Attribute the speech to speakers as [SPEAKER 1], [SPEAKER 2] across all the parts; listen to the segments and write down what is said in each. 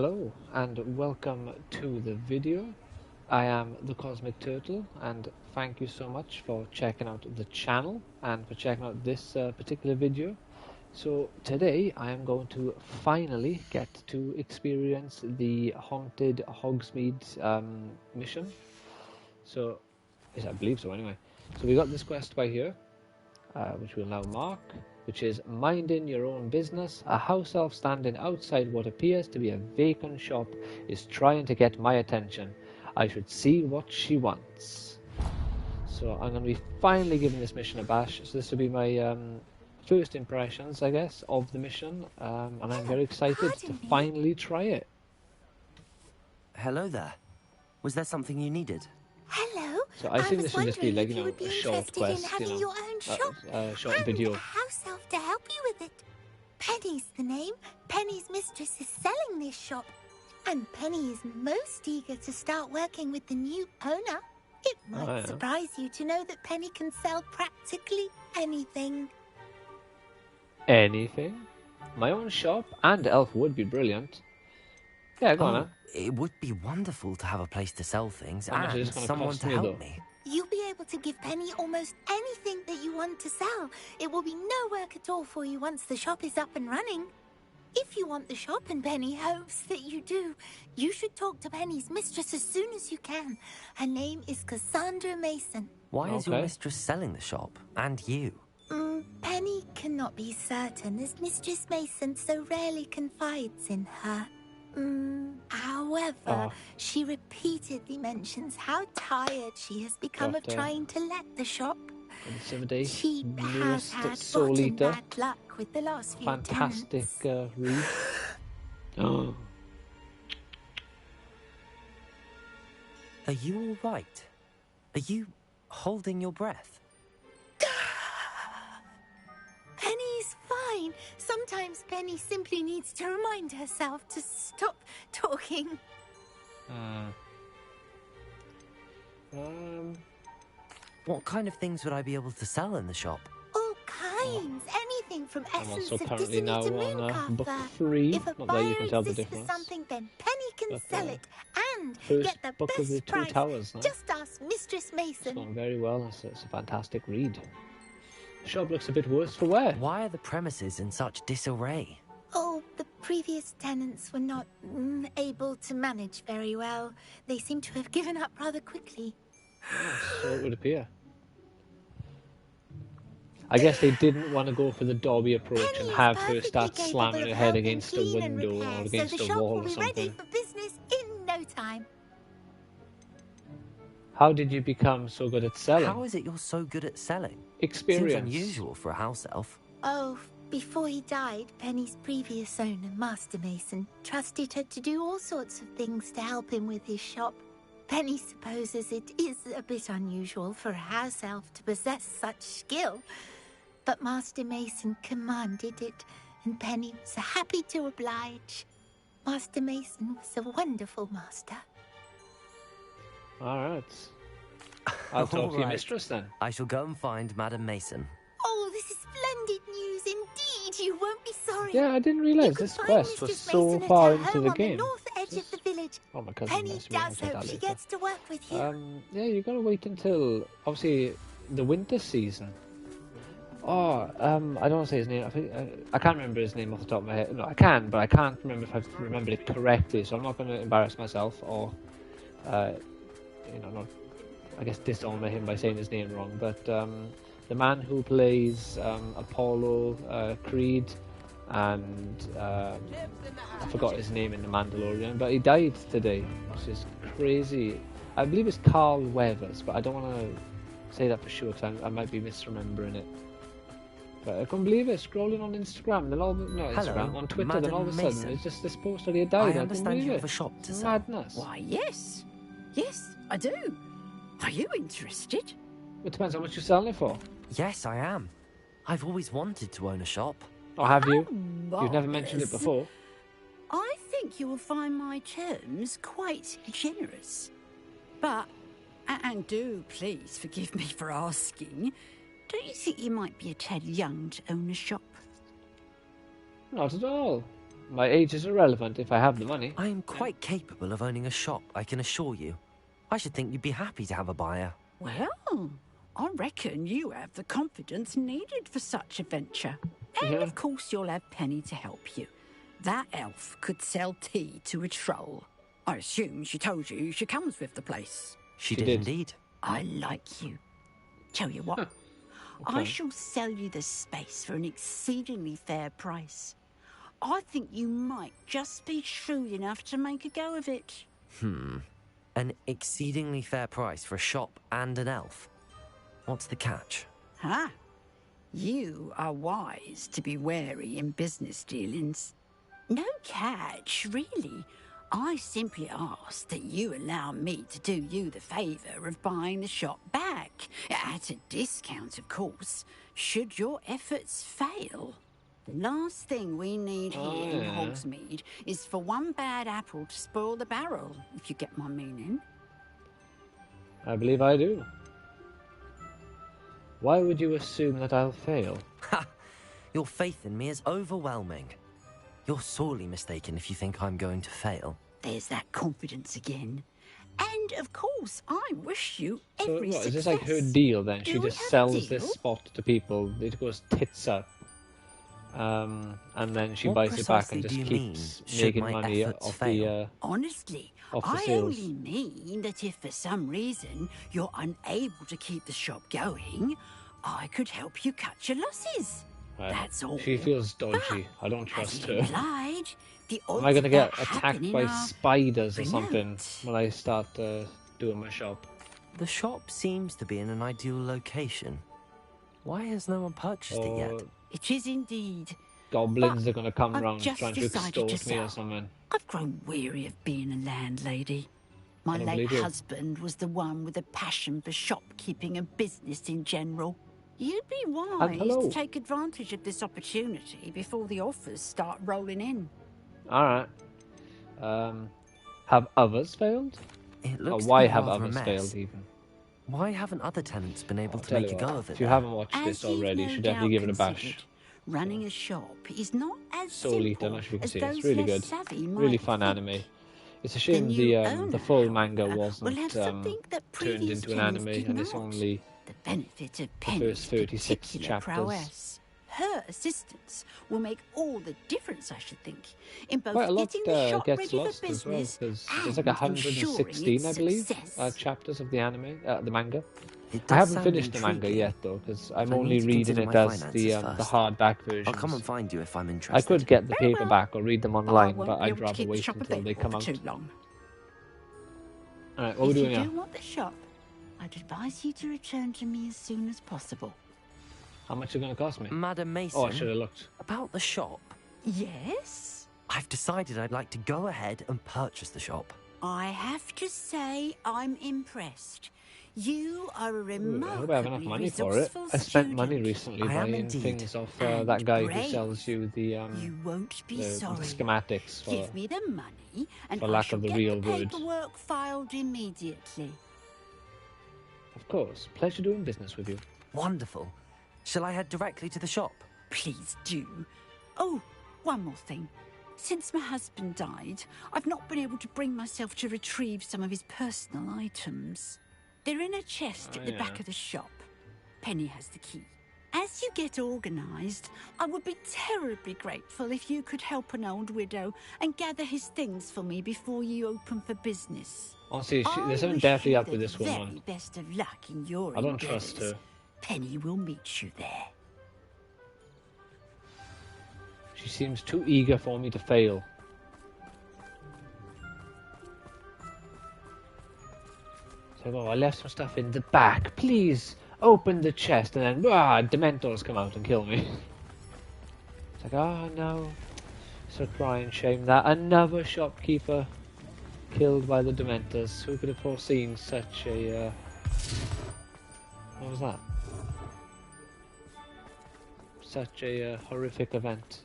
[SPEAKER 1] Hello and welcome to the video. I am the Cosmic Turtle and thank you so much for checking out the channel and for checking out this particular video. So today I am going to finally get to experience the haunted Hogsmeade mission. So, yes, I believe so anyway. So we got this quest by here, which we'll now mark, which is minding your own business. A house elf standing outside what appears to be a vacant shop is trying to get my attention. I should see what she wants. So I'm going to be finally giving this mission a bash. So this will be my first impressions, I guess, of the mission, and I'm very excited to finally try it.
[SPEAKER 2] Hello there. Was there something you needed?
[SPEAKER 3] Hello.
[SPEAKER 1] So I think this should just be like, you know,
[SPEAKER 3] a
[SPEAKER 1] short quest,
[SPEAKER 3] your own shop
[SPEAKER 1] short
[SPEAKER 3] and
[SPEAKER 1] video.
[SPEAKER 3] a house elf to help you with it. Penny's the name. Penny's mistress is selling this shop, and Penny is most eager to start working with the new owner. It might surprise you to know that Penny can sell practically anything.
[SPEAKER 1] Anything? My own shop and elf would be brilliant. Yeah, go on then.
[SPEAKER 2] It would be wonderful to have a place to sell things
[SPEAKER 1] How much is
[SPEAKER 2] and
[SPEAKER 1] this gonna
[SPEAKER 2] someone
[SPEAKER 1] cost
[SPEAKER 2] to
[SPEAKER 1] me,
[SPEAKER 2] help
[SPEAKER 1] though?
[SPEAKER 2] me.
[SPEAKER 3] You'll be able to give Penny almost anything that you want to sell. It will be no work at all for you once the shop is up and running. If you want the shop, and Penny hopes that you do, you should talk to Penny's mistress as soon as you can. Her name is Cassandra Mason.
[SPEAKER 2] Why is your mistress selling the shop? And you?
[SPEAKER 3] Penny cannot be certain, as Mistress Mason so rarely confides in her. However, she repeatedly mentions how tired she has become of trying to let the shop. She has had rotten bad luck with the last few
[SPEAKER 1] Fantastic
[SPEAKER 3] tenants.
[SPEAKER 1] read. Oh.
[SPEAKER 2] Are you all right? Are you holding your breath?
[SPEAKER 3] Penny's fine. Sometimes Penny simply needs to remind herself to stop talking.
[SPEAKER 2] What kind of things would I be able to sell in the shop?
[SPEAKER 3] All kinds. Anything from essence
[SPEAKER 1] also
[SPEAKER 3] of
[SPEAKER 1] currently
[SPEAKER 3] dissonance
[SPEAKER 1] now
[SPEAKER 3] to
[SPEAKER 1] on book
[SPEAKER 3] Mooncarver.
[SPEAKER 1] 3.
[SPEAKER 3] If a
[SPEAKER 1] Not that you
[SPEAKER 3] buyer
[SPEAKER 1] can tell the
[SPEAKER 3] exists for
[SPEAKER 1] difference.
[SPEAKER 3] something, then Penny can sell it and
[SPEAKER 1] First
[SPEAKER 3] get the
[SPEAKER 1] book of the
[SPEAKER 3] best
[SPEAKER 1] Two
[SPEAKER 3] price.
[SPEAKER 1] Towers now.
[SPEAKER 3] Just ask Mistress
[SPEAKER 1] It's
[SPEAKER 3] Mason.
[SPEAKER 1] going very well. It's a fantastic read. The shop looks a bit worse for wear.
[SPEAKER 2] Why are the premises in such disarray?
[SPEAKER 3] Oh, the previous tenants were not able to manage very well. They seem to have given up rather quickly.
[SPEAKER 1] So it would appear. I guess they didn't want to go for the Dobby approach and have her start slamming her head against a window or against a wall or
[SPEAKER 3] So the shop will be ready
[SPEAKER 1] something.
[SPEAKER 3] for business in no time.
[SPEAKER 1] How did you become so good at selling?
[SPEAKER 2] How is it you're so good at selling?
[SPEAKER 1] Experience.
[SPEAKER 2] Seems unusual for a house elf.
[SPEAKER 3] Oh, before he died, Penny's previous owner, Master Mason, trusted her to do all sorts of things to help him with his shop. Penny supposes it is a bit unusual for a house elf to possess such skill, but Master Mason commanded it, and Penny was happy to oblige. Master Mason was a wonderful master.
[SPEAKER 1] Alright. I'll talk to your
[SPEAKER 2] Alright.
[SPEAKER 1] mistress then.
[SPEAKER 2] I shall go and find Madam Mason.
[SPEAKER 3] Oh, this is splendid news indeed. You won't be sorry.
[SPEAKER 1] Yeah, I didn't realise this quest was so far into the game.
[SPEAKER 3] On the north edge of the village.
[SPEAKER 1] Oh, my cousin
[SPEAKER 3] Penny does hope she gets to work with you.
[SPEAKER 1] Yeah, you gotta wait until, obviously, the winter season. Oh, I don't want to say his name. I think I can't remember his name off the top of my head. No, I can, but I can't remember if I've remembered it correctly. So I'm not going to embarrass myself or, not, I guess, dishonor him by saying his name wrong. But the man who plays Apollo Creed, and I forgot his name in The Mandalorian, but he died today, which is crazy. I believe it's Carl Weathers, but I don't want to say that for sure because I might be misremembering it. But I couldn't believe it, scrolling on Instagram, then on Twitter, then all of a sudden
[SPEAKER 2] Mason.
[SPEAKER 1] it's just this post that he had died.
[SPEAKER 2] I understand you have
[SPEAKER 1] it.
[SPEAKER 2] a shop to sell.
[SPEAKER 1] Madness.
[SPEAKER 4] Why, yes. Yes, I do. Are you interested?
[SPEAKER 1] It depends how much you're selling it for.
[SPEAKER 2] Yes, I am. I've always wanted to own a shop.
[SPEAKER 1] Or have you?
[SPEAKER 4] Oh,
[SPEAKER 1] You've never mentioned it
[SPEAKER 4] marvellous.
[SPEAKER 1] before.
[SPEAKER 4] I think you will find my terms quite generous. But, and do please forgive me for asking, don't you think you might be a tad young to own a shop?
[SPEAKER 1] Not at all. My age is irrelevant if I have the money.
[SPEAKER 2] I am quite capable of owning a shop, I can assure you. I should think you'd be happy to have a buyer.
[SPEAKER 4] Well, I reckon you have the confidence needed for such a venture. And of course you'll have Penny to help you. That elf could sell tea to a troll. I assume she told you she comes with the place.
[SPEAKER 2] She did indeed.
[SPEAKER 4] I like you. Tell you what, I shall sell you the space for an exceedingly fair price. I think you might just be shrewd enough to make a go of it.
[SPEAKER 2] An exceedingly fair price for a shop and an elf. What's the catch?
[SPEAKER 4] Huh? You are wise to be wary in business dealings. No catch, really. I simply ask that you allow me to do you the favour of buying the shop back. At a discount, of course, should your efforts fail. The last thing we need here in Hogsmeade is for one bad apple to spoil the barrel, if you get my meaning.
[SPEAKER 1] I believe I do. Why would you assume that I'll fail?
[SPEAKER 2] Ha! Your faith in me is overwhelming. You're sorely mistaken if you think I'm going to fail.
[SPEAKER 4] There's that confidence again. And, of course, I wish you every
[SPEAKER 1] So what, is this
[SPEAKER 4] success.
[SPEAKER 1] like her deal then? She
[SPEAKER 4] Do we
[SPEAKER 1] just
[SPEAKER 4] have a
[SPEAKER 1] sells this
[SPEAKER 4] deal?
[SPEAKER 1] spot to people, it goes tits up. And then she
[SPEAKER 2] What
[SPEAKER 1] buys it back and
[SPEAKER 2] precisely
[SPEAKER 1] just
[SPEAKER 2] do you
[SPEAKER 1] keeps
[SPEAKER 2] mean, should
[SPEAKER 1] making
[SPEAKER 2] my
[SPEAKER 1] money
[SPEAKER 2] efforts
[SPEAKER 1] off
[SPEAKER 2] fail?
[SPEAKER 4] Honestly,
[SPEAKER 1] off the
[SPEAKER 4] I
[SPEAKER 1] sales.
[SPEAKER 4] only mean that if for some reason you're unable to keep the shop going, I could help you cut your losses.
[SPEAKER 1] Right.
[SPEAKER 4] That's all.
[SPEAKER 1] She feels dodgy. I don't
[SPEAKER 4] As
[SPEAKER 1] trust
[SPEAKER 4] he
[SPEAKER 1] her.
[SPEAKER 4] implied, the odds
[SPEAKER 1] Am I going to
[SPEAKER 4] of
[SPEAKER 1] get
[SPEAKER 4] that
[SPEAKER 1] attacked
[SPEAKER 4] happening
[SPEAKER 1] by
[SPEAKER 4] are
[SPEAKER 1] spiders or something
[SPEAKER 4] remote.
[SPEAKER 1] when I start doing my shop?
[SPEAKER 2] The shop seems to be in an ideal location. Why has no one purchased it yet?
[SPEAKER 1] Or
[SPEAKER 4] It is indeed.
[SPEAKER 1] goblins
[SPEAKER 4] But
[SPEAKER 1] are going to come
[SPEAKER 4] I've
[SPEAKER 1] round
[SPEAKER 4] just
[SPEAKER 1] trying to
[SPEAKER 4] decided to
[SPEAKER 1] extort me or
[SPEAKER 4] sell.
[SPEAKER 1] something.
[SPEAKER 4] I've grown weary of being a landlady. My
[SPEAKER 1] I don't
[SPEAKER 4] late
[SPEAKER 1] believe you.
[SPEAKER 4] husband was the one with a passion for shopkeeping and business in general. You'd be wise
[SPEAKER 1] hello.
[SPEAKER 4] to take advantage of this opportunity before the offers start rolling in.
[SPEAKER 1] Alright. Have others failed?
[SPEAKER 2] It
[SPEAKER 1] Or
[SPEAKER 2] looks
[SPEAKER 1] why
[SPEAKER 2] to be
[SPEAKER 1] have
[SPEAKER 2] rather a
[SPEAKER 1] others
[SPEAKER 2] mess.
[SPEAKER 1] failed even?
[SPEAKER 2] Why haven't other tenants been able
[SPEAKER 1] I'll
[SPEAKER 2] to
[SPEAKER 1] tell
[SPEAKER 2] make
[SPEAKER 1] you
[SPEAKER 2] a go
[SPEAKER 1] what,
[SPEAKER 2] of it?
[SPEAKER 1] if you
[SPEAKER 2] there?
[SPEAKER 1] haven't watched this
[SPEAKER 4] As you've
[SPEAKER 1] already, you
[SPEAKER 4] no
[SPEAKER 1] should definitely
[SPEAKER 4] doubt
[SPEAKER 1] give it a bash.
[SPEAKER 4] considered, running a shop is not as
[SPEAKER 1] Soul Eater,
[SPEAKER 4] simple
[SPEAKER 1] as you can
[SPEAKER 4] as
[SPEAKER 1] see.
[SPEAKER 4] those
[SPEAKER 1] It's really
[SPEAKER 4] less
[SPEAKER 1] good.
[SPEAKER 4] savvy
[SPEAKER 1] Really
[SPEAKER 4] might
[SPEAKER 1] fun
[SPEAKER 4] think.
[SPEAKER 1] anime. It's a
[SPEAKER 4] The
[SPEAKER 1] shame
[SPEAKER 4] new
[SPEAKER 1] the
[SPEAKER 4] owner,
[SPEAKER 1] full manga
[SPEAKER 4] however,
[SPEAKER 1] wasn't
[SPEAKER 4] will have something that
[SPEAKER 1] turned
[SPEAKER 4] previous
[SPEAKER 1] into an
[SPEAKER 4] tenants
[SPEAKER 1] anime,
[SPEAKER 4] did
[SPEAKER 1] and it's
[SPEAKER 4] not.
[SPEAKER 1] only
[SPEAKER 4] The benefit of
[SPEAKER 1] first
[SPEAKER 4] Penny's
[SPEAKER 1] 36
[SPEAKER 4] particular
[SPEAKER 1] chapters.
[SPEAKER 4] prowess. Her assistance will make all the difference, I should think, in both
[SPEAKER 1] quite a lot
[SPEAKER 4] getting the shop
[SPEAKER 1] gets
[SPEAKER 4] ready for
[SPEAKER 1] lost as well,
[SPEAKER 4] business
[SPEAKER 1] because
[SPEAKER 4] and
[SPEAKER 1] there's like
[SPEAKER 4] ensuring
[SPEAKER 1] 116,
[SPEAKER 4] its
[SPEAKER 1] I believe,
[SPEAKER 4] success.
[SPEAKER 1] chapters of the anime, the manga.
[SPEAKER 2] It
[SPEAKER 1] I
[SPEAKER 2] does
[SPEAKER 1] haven't
[SPEAKER 2] sound
[SPEAKER 1] finished the manga
[SPEAKER 2] intriguing.
[SPEAKER 1] yet though, because I'm
[SPEAKER 2] I
[SPEAKER 1] only
[SPEAKER 2] need to
[SPEAKER 1] reading
[SPEAKER 2] consider
[SPEAKER 1] it
[SPEAKER 2] my
[SPEAKER 1] as the
[SPEAKER 2] finances first.
[SPEAKER 1] hardback
[SPEAKER 2] I'll
[SPEAKER 1] versions.
[SPEAKER 2] come and find you if I'm
[SPEAKER 1] I
[SPEAKER 2] interested.
[SPEAKER 1] could get the
[SPEAKER 4] Very well.
[SPEAKER 1] paperback or read them
[SPEAKER 4] But I
[SPEAKER 1] online,
[SPEAKER 4] won't
[SPEAKER 1] but
[SPEAKER 4] be
[SPEAKER 1] I'd
[SPEAKER 4] able to
[SPEAKER 1] rather
[SPEAKER 4] keep the
[SPEAKER 1] wait
[SPEAKER 4] shop
[SPEAKER 1] until they
[SPEAKER 4] available
[SPEAKER 1] come
[SPEAKER 4] for
[SPEAKER 1] out.
[SPEAKER 4] too long.
[SPEAKER 1] Alright, what are we
[SPEAKER 4] If
[SPEAKER 1] doing
[SPEAKER 4] you
[SPEAKER 1] now?
[SPEAKER 4] do want the shop, I'd advise you to return to me as soon as possible.
[SPEAKER 1] How much is it going to cost me?
[SPEAKER 2] Madam Mason,
[SPEAKER 1] Oh, I should have looked.
[SPEAKER 2] about the shop.
[SPEAKER 4] Yes?
[SPEAKER 2] I've decided I'd like to go ahead and purchase the shop.
[SPEAKER 4] I have to say I'm impressed. You are a
[SPEAKER 1] Ooh,
[SPEAKER 4] remarkably
[SPEAKER 1] I hope I have enough money for it.
[SPEAKER 4] resourceful
[SPEAKER 1] I spent money
[SPEAKER 4] student.
[SPEAKER 1] recently
[SPEAKER 2] I am
[SPEAKER 1] buying
[SPEAKER 2] indeed.
[SPEAKER 1] things off
[SPEAKER 4] And
[SPEAKER 1] that guy who
[SPEAKER 4] brave.
[SPEAKER 1] sells you the
[SPEAKER 4] You won't be
[SPEAKER 1] the
[SPEAKER 4] sorry.
[SPEAKER 1] schematics for.
[SPEAKER 4] Give me the money, and
[SPEAKER 1] for
[SPEAKER 4] I
[SPEAKER 1] lack
[SPEAKER 4] shall
[SPEAKER 1] of the
[SPEAKER 4] get
[SPEAKER 1] real
[SPEAKER 4] the
[SPEAKER 1] word.
[SPEAKER 4] paperwork filed immediately.
[SPEAKER 1] Of course, pleasure doing business with you.
[SPEAKER 2] Wonderful. Shall I head directly to the shop?
[SPEAKER 4] Please do. Oh, one more thing. Since my husband died, I've not been able to bring myself to retrieve some of his personal items. They're in a chest at the back of the shop. Penny has the key. As you get organised, I would be terribly grateful if you could help an old widow and gather his things for me before you open for business.
[SPEAKER 1] Honestly,
[SPEAKER 4] I
[SPEAKER 1] there's something
[SPEAKER 4] wish
[SPEAKER 1] definitely
[SPEAKER 4] you
[SPEAKER 1] up with
[SPEAKER 4] the
[SPEAKER 1] this woman.
[SPEAKER 4] very best of luck in your
[SPEAKER 1] I don't trust
[SPEAKER 4] endeavours.
[SPEAKER 1] her.
[SPEAKER 4] Penny will meet you there.
[SPEAKER 1] She seems too eager for me to fail. So, oh, I left some stuff in the back. Please open the chest, and then Dementors come out and kill me. It's like, oh no, it's a crying shame that another shopkeeper killed by the Dementors. Who could have foreseen such a? What was that? Such a horrific event.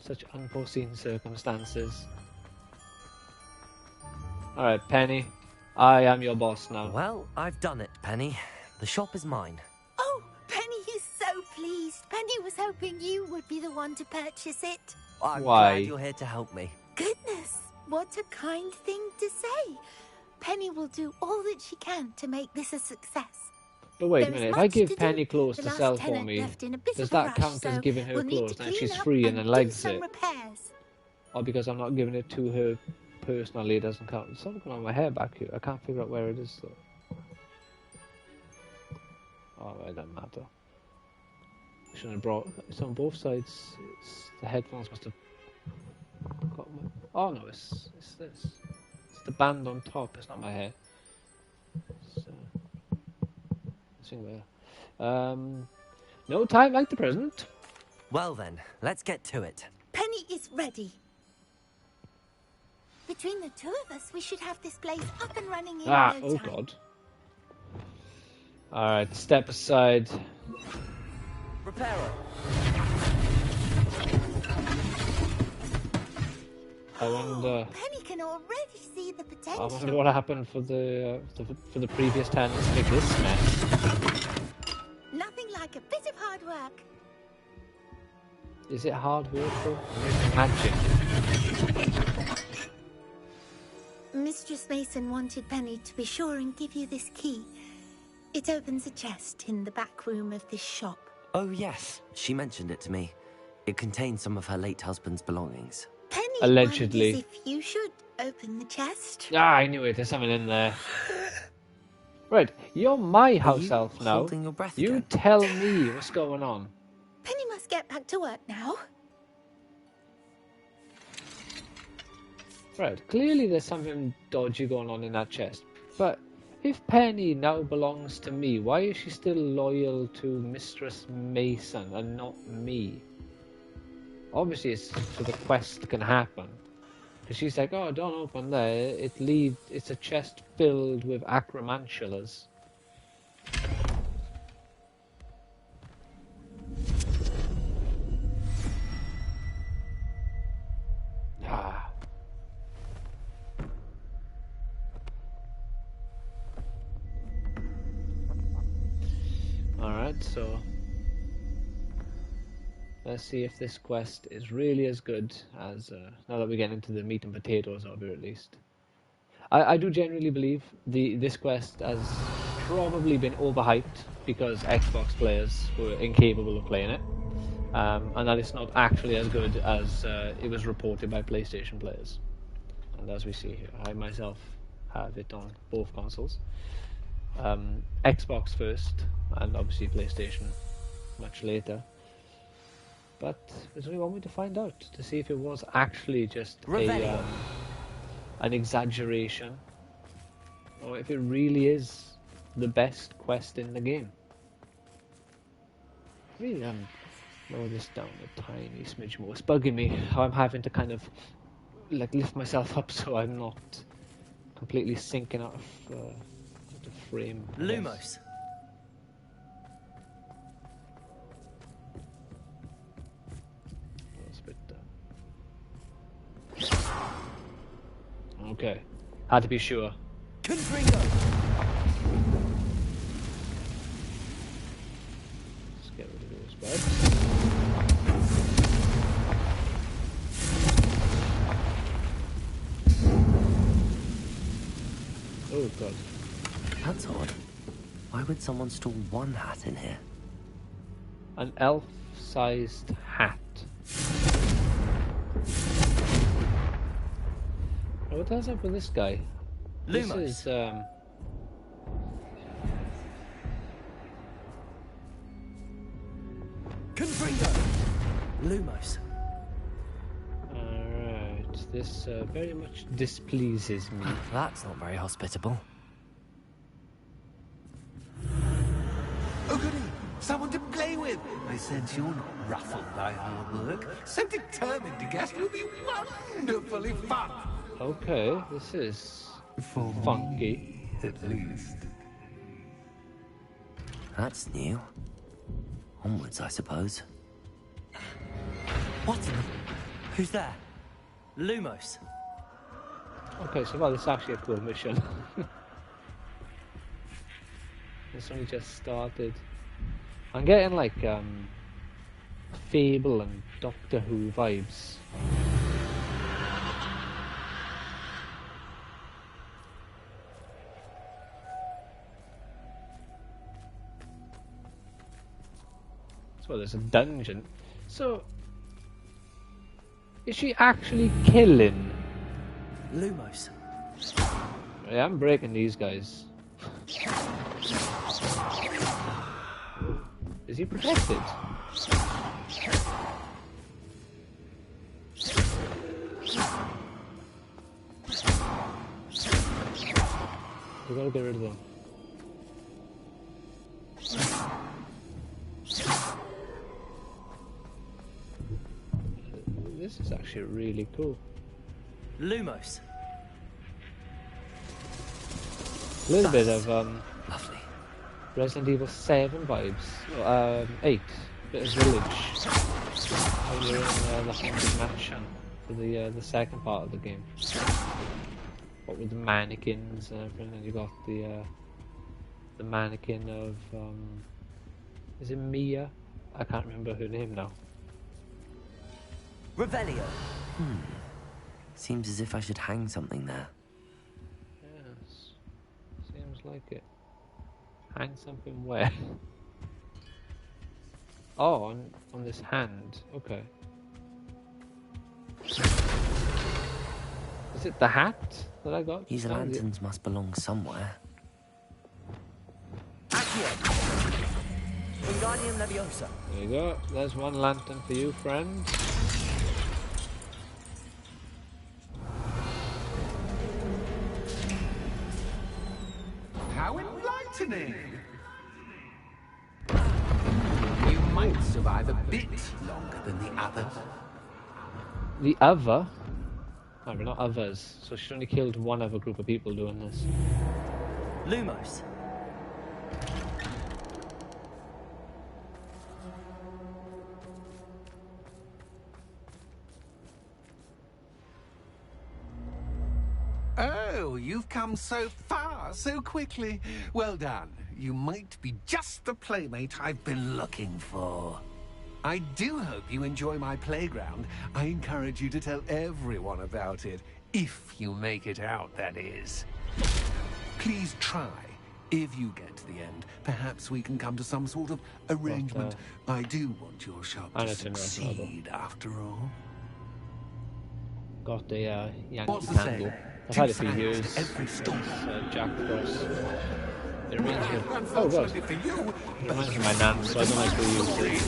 [SPEAKER 1] Such unforeseen circumstances. Alright, Penny. I am your boss now.
[SPEAKER 2] Well, I've done it, Penny. The shop is mine.
[SPEAKER 3] Oh, Penny is so pleased. Penny was hoping you would be the one to purchase it.
[SPEAKER 2] I'm
[SPEAKER 1] Why?
[SPEAKER 2] glad you're here to help me.
[SPEAKER 3] Goodness, what a kind thing to say. Penny will do all that she can to make this a success.
[SPEAKER 1] But wait a
[SPEAKER 3] There is
[SPEAKER 1] minute, if I
[SPEAKER 3] much
[SPEAKER 1] give
[SPEAKER 3] to do.
[SPEAKER 1] Penny clothes
[SPEAKER 3] The
[SPEAKER 1] to
[SPEAKER 3] last
[SPEAKER 1] sell for
[SPEAKER 3] tenant
[SPEAKER 1] me,
[SPEAKER 3] left in a bit
[SPEAKER 1] does
[SPEAKER 3] of a
[SPEAKER 1] that
[SPEAKER 3] rush,
[SPEAKER 1] count as
[SPEAKER 3] so
[SPEAKER 1] giving her
[SPEAKER 3] we'll need
[SPEAKER 1] clothes
[SPEAKER 3] to
[SPEAKER 1] and
[SPEAKER 3] clean
[SPEAKER 1] she's
[SPEAKER 3] up
[SPEAKER 1] free and then legs
[SPEAKER 3] do some
[SPEAKER 1] it?
[SPEAKER 3] repairs.
[SPEAKER 1] Or because I'm not giving it to her personally, it doesn't count. There's something on my hair back here. I can't figure out where it is though. Oh, it doesn't matter. Shouldn't have brought. It's on both sides. The headphones must have got my. Oh no, it's this. It's the band on top. It's not my hair. So, it's in there. No time like the present.
[SPEAKER 2] Well then, let's get to it.
[SPEAKER 3] Penny is ready. Between the two of us, we should have this place up and running in no
[SPEAKER 1] Oh
[SPEAKER 3] time.
[SPEAKER 1] god. Alright, step aside.
[SPEAKER 2] Repairer.
[SPEAKER 1] I wonder.
[SPEAKER 3] Penny can already see the
[SPEAKER 1] I
[SPEAKER 3] potential.
[SPEAKER 1] wonder what happened for the previous tenants to make this mess.
[SPEAKER 3] Nothing like a bit of hard work.
[SPEAKER 1] Is it hard work though? Magic.
[SPEAKER 3] Mistress Mason wanted Penny to be sure and give you this key. It opens a chest in the back room of this shop.
[SPEAKER 2] Oh yes, she mentioned it to me. It contains some of her late husband's belongings.
[SPEAKER 3] Penny
[SPEAKER 1] Allegedly.
[SPEAKER 3] wonders if you should open the chest.
[SPEAKER 1] Ah, I knew it. There's something in there. Right, you're my house
[SPEAKER 2] you
[SPEAKER 1] elf now.
[SPEAKER 2] holding your breath
[SPEAKER 1] You
[SPEAKER 2] again?
[SPEAKER 1] tell me what's going on.
[SPEAKER 3] Penny must get back to work now.
[SPEAKER 1] Right, clearly there's something dodgy going on in that chest. But if Penny now belongs to me, why is she still loyal to Mistress Mason and not me? Obviously it's so the quest can happen. Because she's like, oh, don't open there. It's a chest filled with acromantulas. Ah. Alright, so let's see if this quest is really as good as, now that we get into the meat and potatoes of it at least. I do genuinely believe this quest has probably been overhyped because Xbox players were incapable of playing it. And that it's not actually as good as it was reported by PlayStation players. And as we see here, I myself have it on both consoles. Xbox first, and obviously PlayStation much later. But there's only one way to find out, to see if it was actually just an exaggeration, or if it really is the best quest in the game. Really, lower this down a tiny smidge more. It's bugging me how I'm having to kind of like lift myself up so I'm not completely sinking out of frame.
[SPEAKER 2] Lumos.
[SPEAKER 1] That's a bit, okay, had to be sure.
[SPEAKER 2] Confringo.
[SPEAKER 1] Let's get rid of those beds. Oh god.
[SPEAKER 2] That's odd. Why would someone store one hat in here?
[SPEAKER 1] An elf-sized hat. Oh, what does up with this guy?
[SPEAKER 2] Lumos.
[SPEAKER 1] This is
[SPEAKER 2] Confringo. Lumos.
[SPEAKER 1] alright. This very much displeases me.
[SPEAKER 2] That's not very hospitable.
[SPEAKER 5] Oh, goody! Someone to play with! I sense you're not ruffled by hard work. So determined to guess will be wonderfully fun!
[SPEAKER 1] Okay, this is
[SPEAKER 5] For
[SPEAKER 1] funky.
[SPEAKER 5] me, at least.
[SPEAKER 2] That's new. Onwards, I suppose. What? Who's there? Lumos.
[SPEAKER 1] Okay, so far this is actually a cool mission. It's only just started. I'm getting like Fable and Doctor Who vibes. So there's a dungeon. So is she actually killing?
[SPEAKER 2] Lumos.
[SPEAKER 1] Yeah, I'm breaking these guys. Is he protected? We gotta get rid of them. This is actually really cool.
[SPEAKER 2] Lumos.
[SPEAKER 1] A little bit of
[SPEAKER 2] Lovely.
[SPEAKER 1] Resident Evil 7 vibes. 8. Bit of Village. When you're in the haunted mansion for the second part of the game. What with the mannequins and everything, and you got the mannequin of is it Mia? I can't remember her name now.
[SPEAKER 2] Revelio. Seems as if I should hang something there.
[SPEAKER 1] Yes. Seems like it. Hang something where? Oh, on this hand. Okay. Is it the hat that I got?
[SPEAKER 2] These lanterns must belong somewhere. Accio. Wingardium Leviosa.
[SPEAKER 1] There you go. There's one lantern for you, friend.
[SPEAKER 5] How enlightening! You might survive a bit longer than the others.
[SPEAKER 1] The other? No, we're not others. So she's only killed one other group of people doing this.
[SPEAKER 2] Lumos.
[SPEAKER 5] Oh, you've come so far so quickly. Well done. You might be just the playmate I've been looking for. I do hope you enjoy my playground. I encourage you to tell everyone about it. If you make it out, that is. Please try. If you get to the end, perhaps we can come to some sort of arrangement. I do want your shop to succeed, after all.
[SPEAKER 1] Got the Yankee
[SPEAKER 5] What's the
[SPEAKER 1] Candle.
[SPEAKER 5] saying?
[SPEAKER 1] I've had it
[SPEAKER 5] Two
[SPEAKER 1] for
[SPEAKER 5] fans
[SPEAKER 1] years.
[SPEAKER 5] to every storm.
[SPEAKER 1] Jack Frost. It reminds me of... Oh god.
[SPEAKER 5] Unfortunately for you,
[SPEAKER 1] It reminds me of my nan, so I don't like to use it.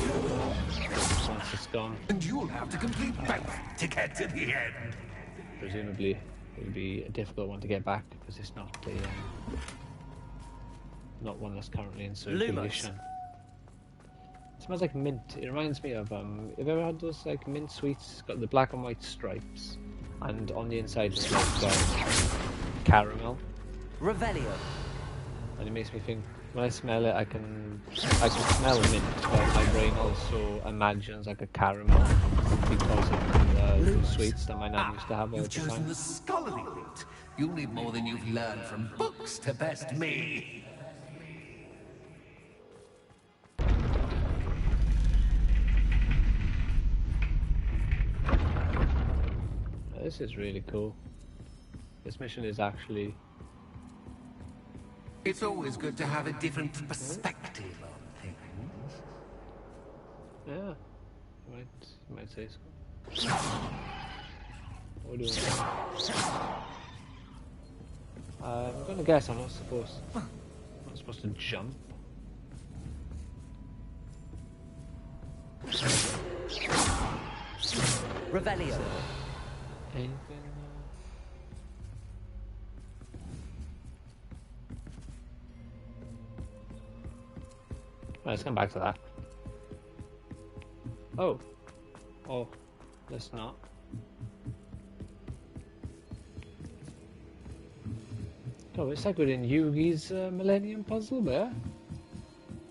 [SPEAKER 1] Once it's gone.
[SPEAKER 5] and you'll have to complete both to get to the end.
[SPEAKER 1] Presumably it'll be a difficult one to get back because it's not the not one that's currently in circulation. It smells like mint. It reminds me of have you ever had those like mint sweets? It's got the black and white stripes, and on the inside it's like caramel.
[SPEAKER 2] Revelio.
[SPEAKER 1] And it makes me think when I smell it, I can smell mint, but my brain also imagines like a caramel because of the sweets that my nan used to have all
[SPEAKER 5] You've
[SPEAKER 1] the
[SPEAKER 5] chosen
[SPEAKER 1] time.
[SPEAKER 5] the scholarly route. You'll need more than you've learned from books to best me.
[SPEAKER 1] This is really cool. This mission is actually...
[SPEAKER 5] It's always good to have a different perspective on things.
[SPEAKER 1] Yeah, you might say so. What do you want? I'm gonna guess I'm not supposed to jump.
[SPEAKER 2] Revelio.
[SPEAKER 1] Anything? Let's come back to that. Oh. Oh. Let's not. Oh, it's like we're in Yugi's Millennium Puzzle there.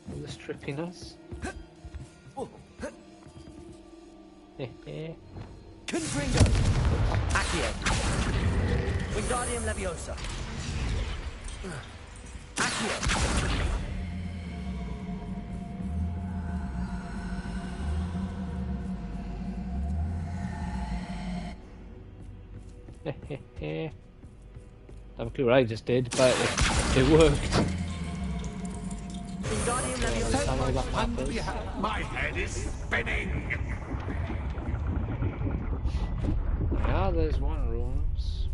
[SPEAKER 1] All this trippiness.
[SPEAKER 2] Confringo. Accio. Wingardium Leviosa. Accio.
[SPEAKER 1] I have a clue what I just did, but it worked.
[SPEAKER 5] So much fun to be had. My head is spinning.
[SPEAKER 1] Yeah, there's one room's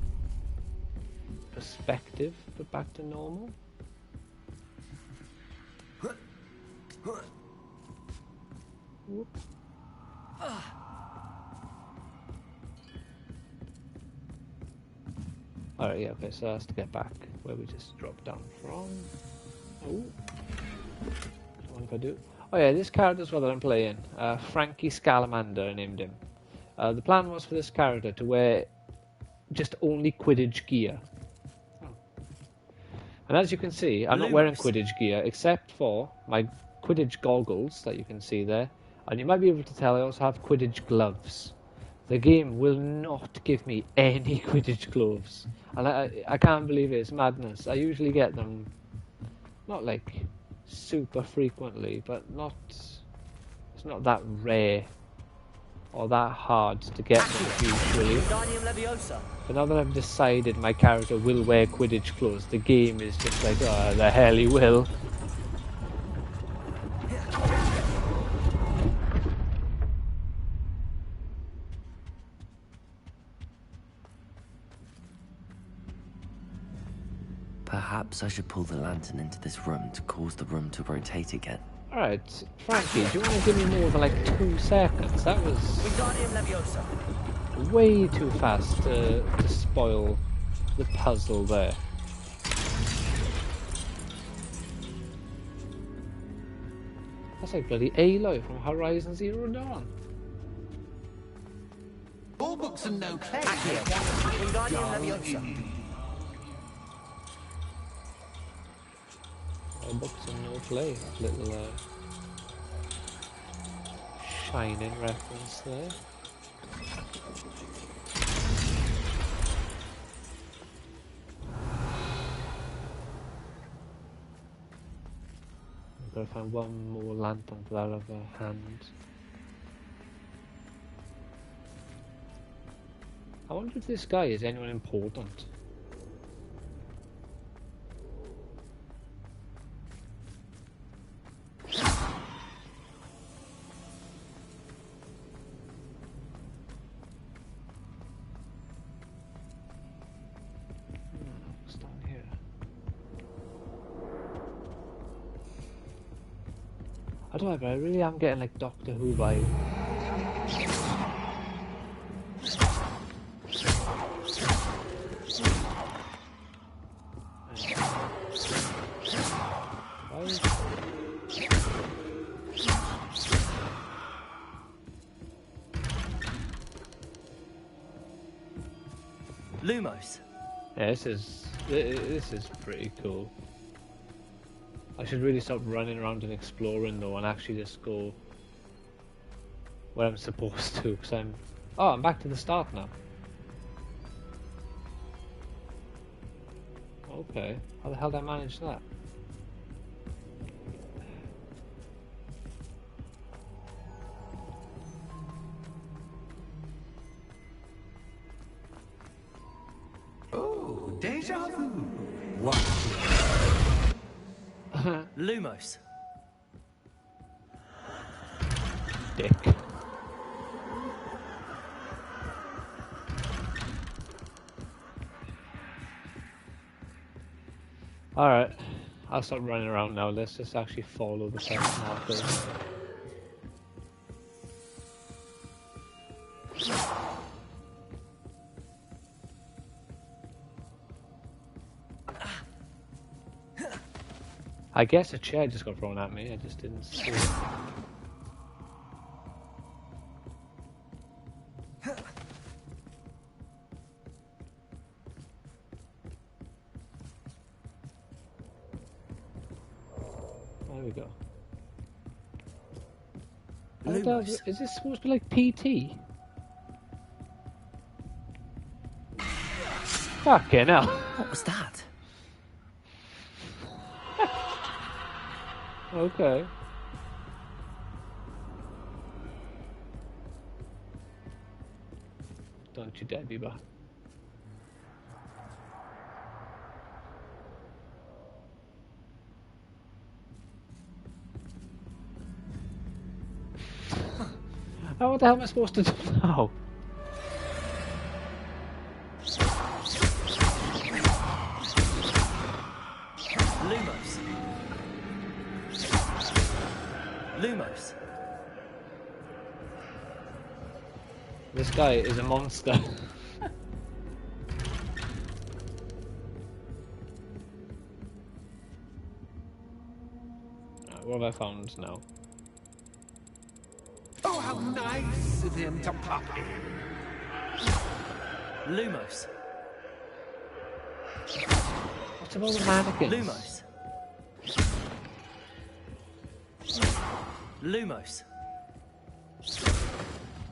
[SPEAKER 1] perspective, but back to normal. Whoop. Alright, yeah, okay, so that's to get back where we just dropped down from. Oh. What if I do? Oh yeah, this character as well that I'm playing, Frankie Scalamander, I named him. The plan was for this character to wear just only Quidditch gear. And as you can see, I'm not wearing Quidditch gear except for my Quidditch goggles that you can see there. And you might be able to tell I also have Quidditch gloves. The game will not give me any Quidditch gloves. And I can't believe it, it's madness. I usually get them, not like super frequently, but it's not that rare or that hard to get them usually. But now that I've decided my character will wear Quidditch clothes, the game is just like, oh, the hell he will.
[SPEAKER 2] Perhaps I should pull the lantern into this room to cause the room to rotate again.
[SPEAKER 1] Alright, Frankie, do you want to give me more than like 2 seconds? That was way too fast to spoil the puzzle there. That's like bloody Aloy from Horizon Zero Dawn.
[SPEAKER 5] All books and no play.
[SPEAKER 1] All books and no play. Little Shining reference there. I've got to find one more lantern for that other hand. I wonder if this guy is anyone important. What's down here? I don't know, but I really am getting like Doctor Who vibes.
[SPEAKER 2] Lumos.
[SPEAKER 1] Yeah, this is pretty cool. I should really stop running around and exploring though, and actually just go where I'm supposed to. Cause I'm back to the start now. Okay, how the hell did I manage that?
[SPEAKER 5] Oh, deja vu.
[SPEAKER 2] What? Lumos.
[SPEAKER 1] Dick. Alright, I'll stop running around now. Let's just actually follow the first markers. I guess a chair just got thrown at me, I just didn't see it. There we go. Is this supposed to be like PT? Fucking hell.
[SPEAKER 2] What was that?
[SPEAKER 1] Okay. Don't you dare be back. Oh, what the hell am I supposed to do now?
[SPEAKER 2] Lumos. Lumos.
[SPEAKER 1] This guy is a monster. What have I found now?
[SPEAKER 5] Oh, how nice of him to pop in.
[SPEAKER 2] Lumos.
[SPEAKER 1] What's about the mannequins?
[SPEAKER 2] Lumos. Lumos.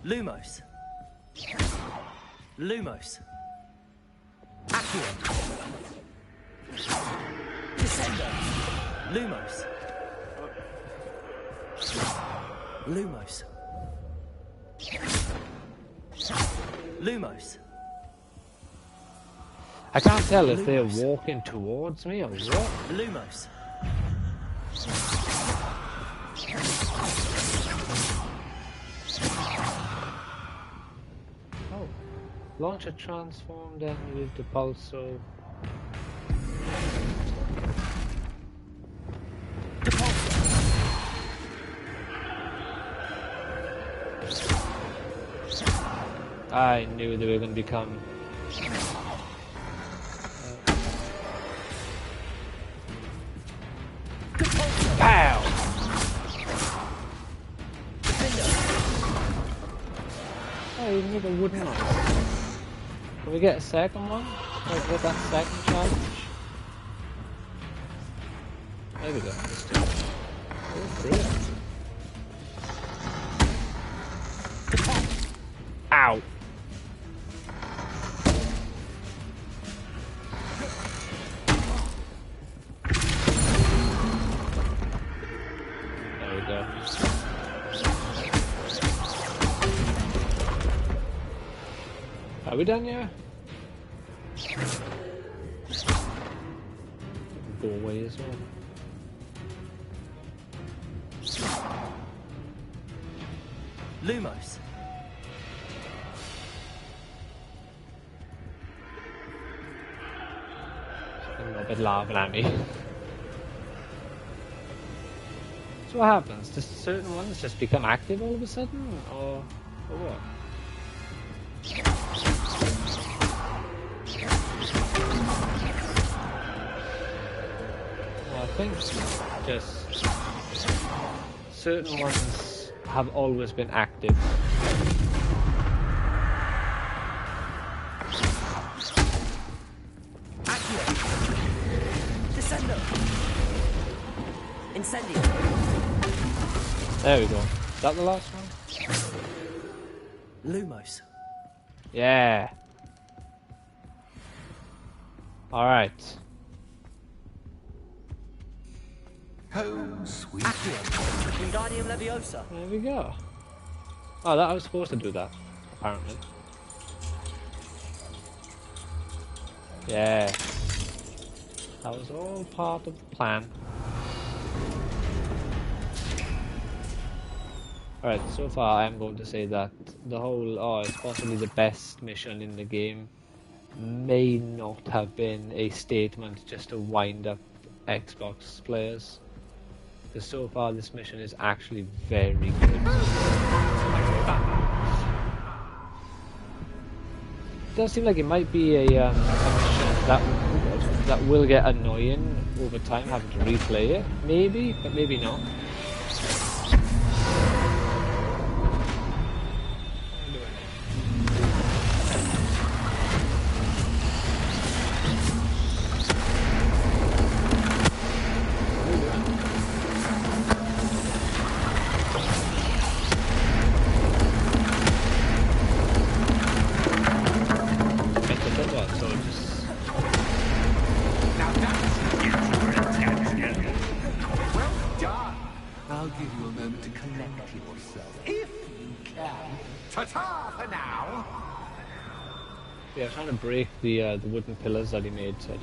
[SPEAKER 2] Lumos. Lumos. Accio. Descendo. Lumos. Lumos. Lumos.
[SPEAKER 1] I can't tell if they're walking towards me or what.
[SPEAKER 2] Lumos.
[SPEAKER 1] Oh. Launcher transformed and with the pulso. I knew they were going to become... Pow! Oh, you need a wooden one. Can we get a second one? Can we get that second challenge? There we go. Let's do it. Oh, brilliant. Ow! There we go. Are we done yet? Go away as well.
[SPEAKER 2] Lumos.
[SPEAKER 1] A bit laughing at me. So what happens? Does certain ones just become active all of a sudden, or what? Well, I think just certain ones have always been active.
[SPEAKER 2] Incendio.
[SPEAKER 1] There we go. Is that the last one?
[SPEAKER 2] Lumos.
[SPEAKER 1] Yeah. Alright.
[SPEAKER 5] Home sweet.
[SPEAKER 2] Accio. Wingardium Leviosa.
[SPEAKER 1] There we go. Oh, that I was supposed to do that, apparently. Yeah. That was all part of the plan. Alright, so far I'm going to say that the whole, it's possibly the best mission in the game may not have been a statement just to wind up Xbox players. Because so far this mission is actually very good. It does seem like it might be a mission that will get annoying over time, having to replay it. Maybe, but maybe not. Yeah, I was trying to break the wooden pillars that he made. I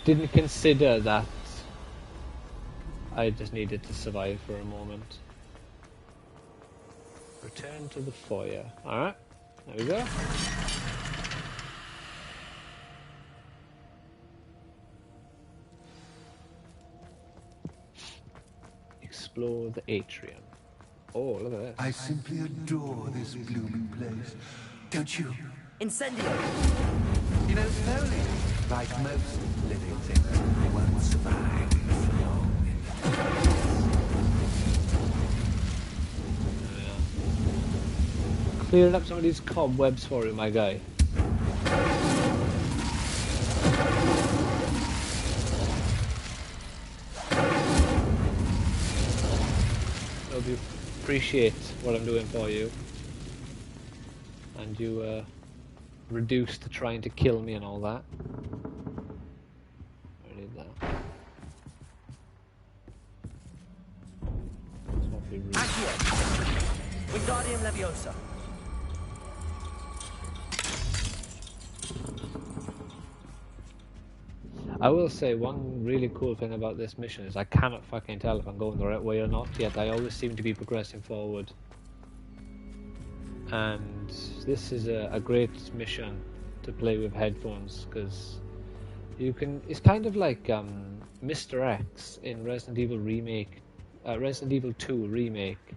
[SPEAKER 1] didn't consider that I just needed to survive for a moment. Return to the foyer. Alright, there we go. Explore the atrium. Oh, look at this.
[SPEAKER 5] I simply adore this blooming place. Don't you?
[SPEAKER 2] Incendio!
[SPEAKER 5] You know, slowly, like most living things, they won't survive for long.
[SPEAKER 1] Clearing up some of these cobwebs for you, my guy. Hope you appreciate what I'm doing for you. And you reduced to trying to kill me and all that. I need that. That's awfully rude.
[SPEAKER 2] Accio! Wingardium Leviosa!
[SPEAKER 1] I will say one really cool thing about this mission is I cannot fucking tell if I'm going the right way or not, yet I always seem to be progressing forward. And this is a great mission to play with headphones, because you can, it's kind of like Mr. X in Resident Evil Remake, Resident Evil 2 Remake.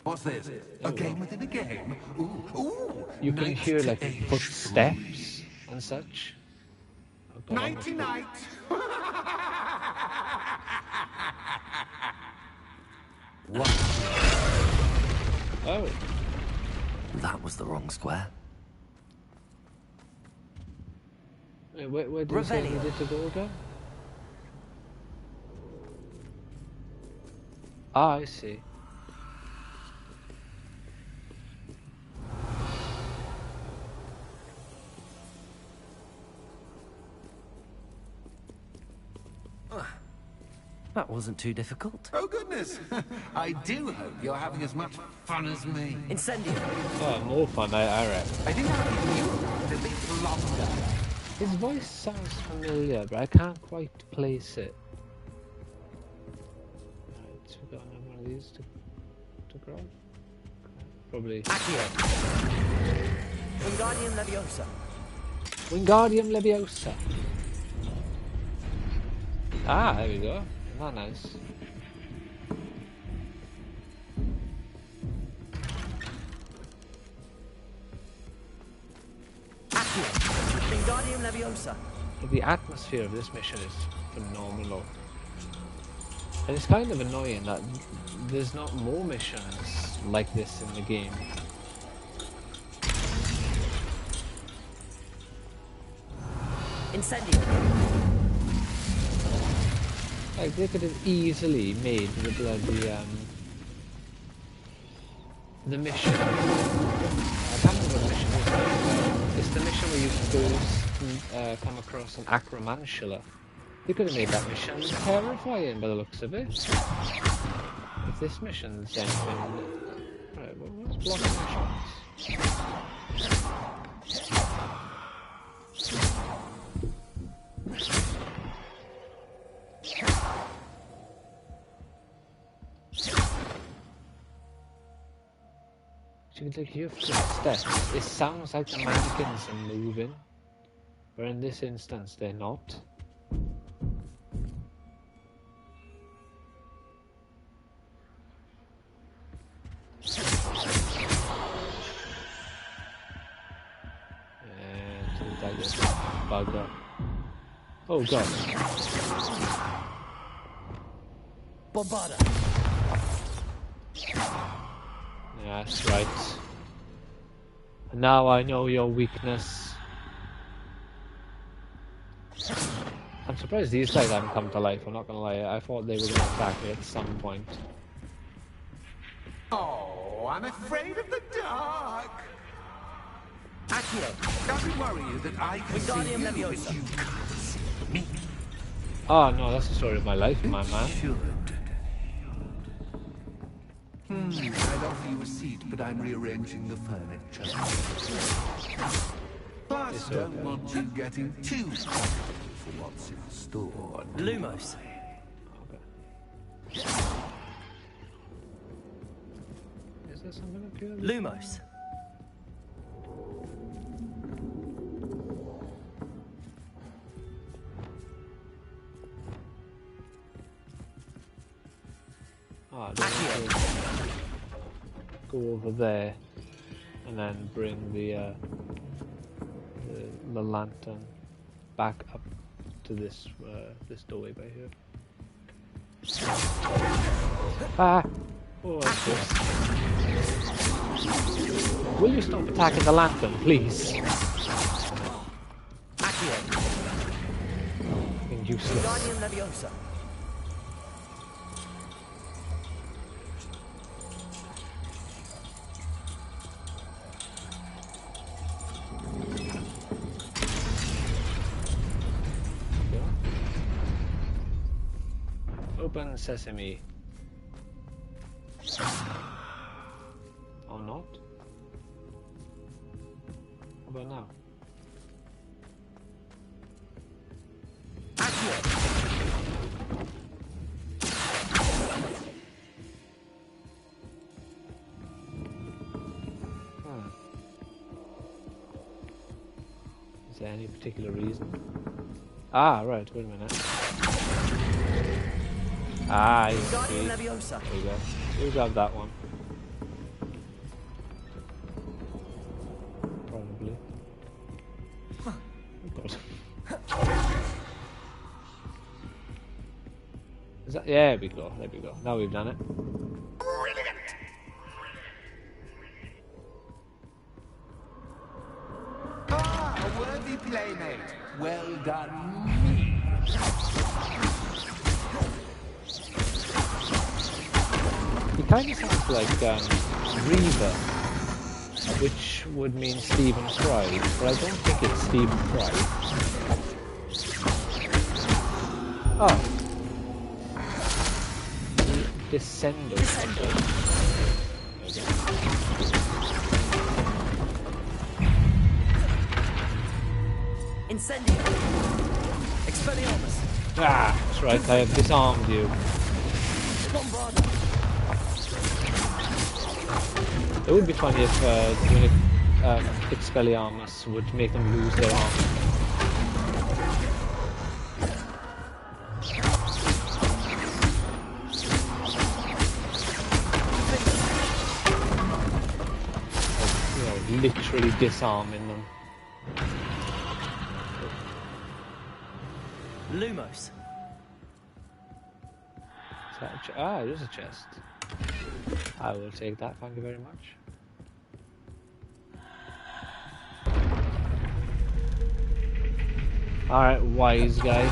[SPEAKER 5] What's this? A game within a game? Ooh, ooh.
[SPEAKER 1] You can hear like footsteps and such.
[SPEAKER 5] Nighty night.
[SPEAKER 2] What?
[SPEAKER 1] Oh.
[SPEAKER 2] That was the wrong square.
[SPEAKER 1] Where did you say you needed to go again? Ah, I see.
[SPEAKER 2] That wasn't too difficult.
[SPEAKER 5] Oh goodness! I do hope you're having as much fun as me.
[SPEAKER 2] Incendio!
[SPEAKER 1] Oh, more fun, I reckon.
[SPEAKER 5] I think I'll keep you around a bit longer.
[SPEAKER 1] His voice sounds familiar, but I can't quite place it. Right, so we've got another one of these to grab. Okay. Probably.
[SPEAKER 2] Accio! Wingardium Leviosa!
[SPEAKER 1] Wingardium Leviosa! Ah, there we go. Not nice.
[SPEAKER 2] Accio! Wingardium Leviosa!
[SPEAKER 1] The atmosphere of this mission is phenomenal. And it's kind of annoying that there's not more missions like this in the game.
[SPEAKER 2] Incendio!
[SPEAKER 1] Like, they could have easily made the bloody, the mission. I can't remember what the mission is now. It's the mission where you first come across an acromantula. They could have made that mission terrifying by the looks of it. If this mission's anything... Right, what's blocking my shots? You can hear footsteps. It sounds like the mannequins are moving, but in this instance they're not. And that is bugger. Oh god.
[SPEAKER 2] Bombarda!
[SPEAKER 1] Yeah, that's right. And now I know your weakness. I'm surprised these guys haven't come to life, I'm not gonna lie. I thought they were gonna attack me at some point.
[SPEAKER 5] Oh, I'm afraid of the dark.
[SPEAKER 2] Accio!
[SPEAKER 5] Does it worry you that I can see
[SPEAKER 2] Wingardium
[SPEAKER 5] you, but
[SPEAKER 2] Leviosa.
[SPEAKER 5] you can't see me?
[SPEAKER 1] Oh no, that's the story of my life, my man.
[SPEAKER 5] Should. I'd offer you a seat, but I'm rearranging the furniture. Plus, don't want you getting too comfortable for what's in store.
[SPEAKER 2] Lumos!
[SPEAKER 1] Is there something up here?
[SPEAKER 2] Lumos.
[SPEAKER 1] Ah, do I need to go over there and then bring the lantern back up to this this doorway by here. Ah! Oh, what's this? Will you stop attacking the lantern, please? Being useless.
[SPEAKER 2] Guardian Leviosa.
[SPEAKER 1] Open sesame. Or not? How about now? Is there any particular reason? Ah, right, wait a minute. Ah, I see.
[SPEAKER 2] Guardian Leviosa.
[SPEAKER 1] There we go. We'll grab that one. Probably. Oh god. Is that? Yeah, there we go. There we go. Now we've done it.
[SPEAKER 5] Ah, a worthy playmate. Well done.
[SPEAKER 1] He kind of sounds like Reaver, which would mean Stephen Fry, but I don't think it's Stephen Fry. Oh. Descendo.
[SPEAKER 2] Incendio. Expelliarmus.
[SPEAKER 1] Ah, that's right, I have disarmed you.
[SPEAKER 2] Bombarda.
[SPEAKER 1] It would be funny if doing it, Expelliarmus would make them lose their arm. Like, you know, literally disarming them.
[SPEAKER 2] Lumos.
[SPEAKER 1] Is that ah, it is a chest. I will take that, thank you very much. Alright, wise guy.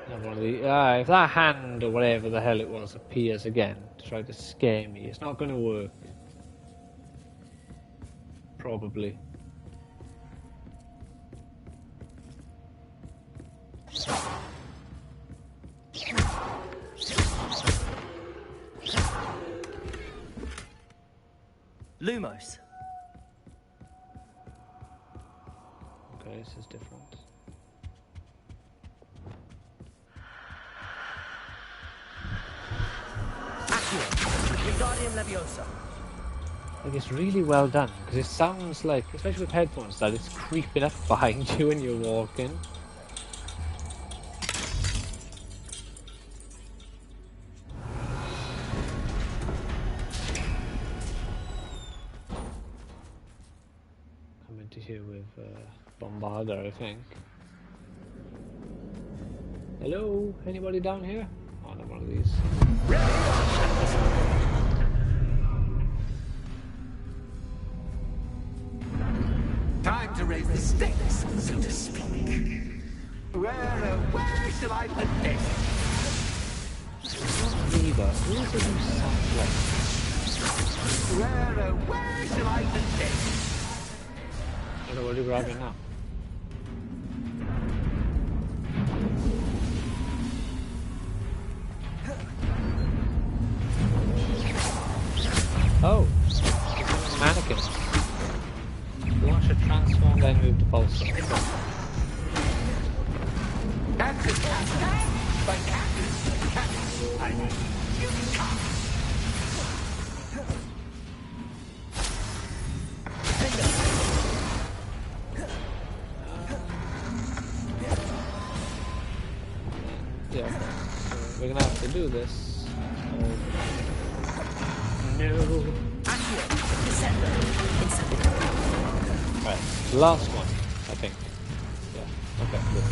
[SPEAKER 1] Another one of the, if that hand or whatever the hell it was appears again to try to scare me, it's not going to work. Probably.
[SPEAKER 2] Lumos.
[SPEAKER 1] Okay, this is different.
[SPEAKER 2] Guardian Leviosa.
[SPEAKER 1] Like, it's really well done, because it sounds like, especially with headphones, that it's creeping up behind you when you're walking. Come into here with Bombarder, I think. Hello? Anybody down here? Oh, not one of these.
[SPEAKER 5] Time to raise the stakes, so to speak. Where shall I put this?
[SPEAKER 1] Reaver. Who is it who sounds like?
[SPEAKER 5] Where shall I put this?
[SPEAKER 1] I don't know what you're grabbing now. Oh, mannequin. Launch a transform, then move to pulsar.
[SPEAKER 5] That's it. I
[SPEAKER 1] Yeah, okay. So we're gonna have to do this. No. Right, last one, I think. Yeah, okay, good.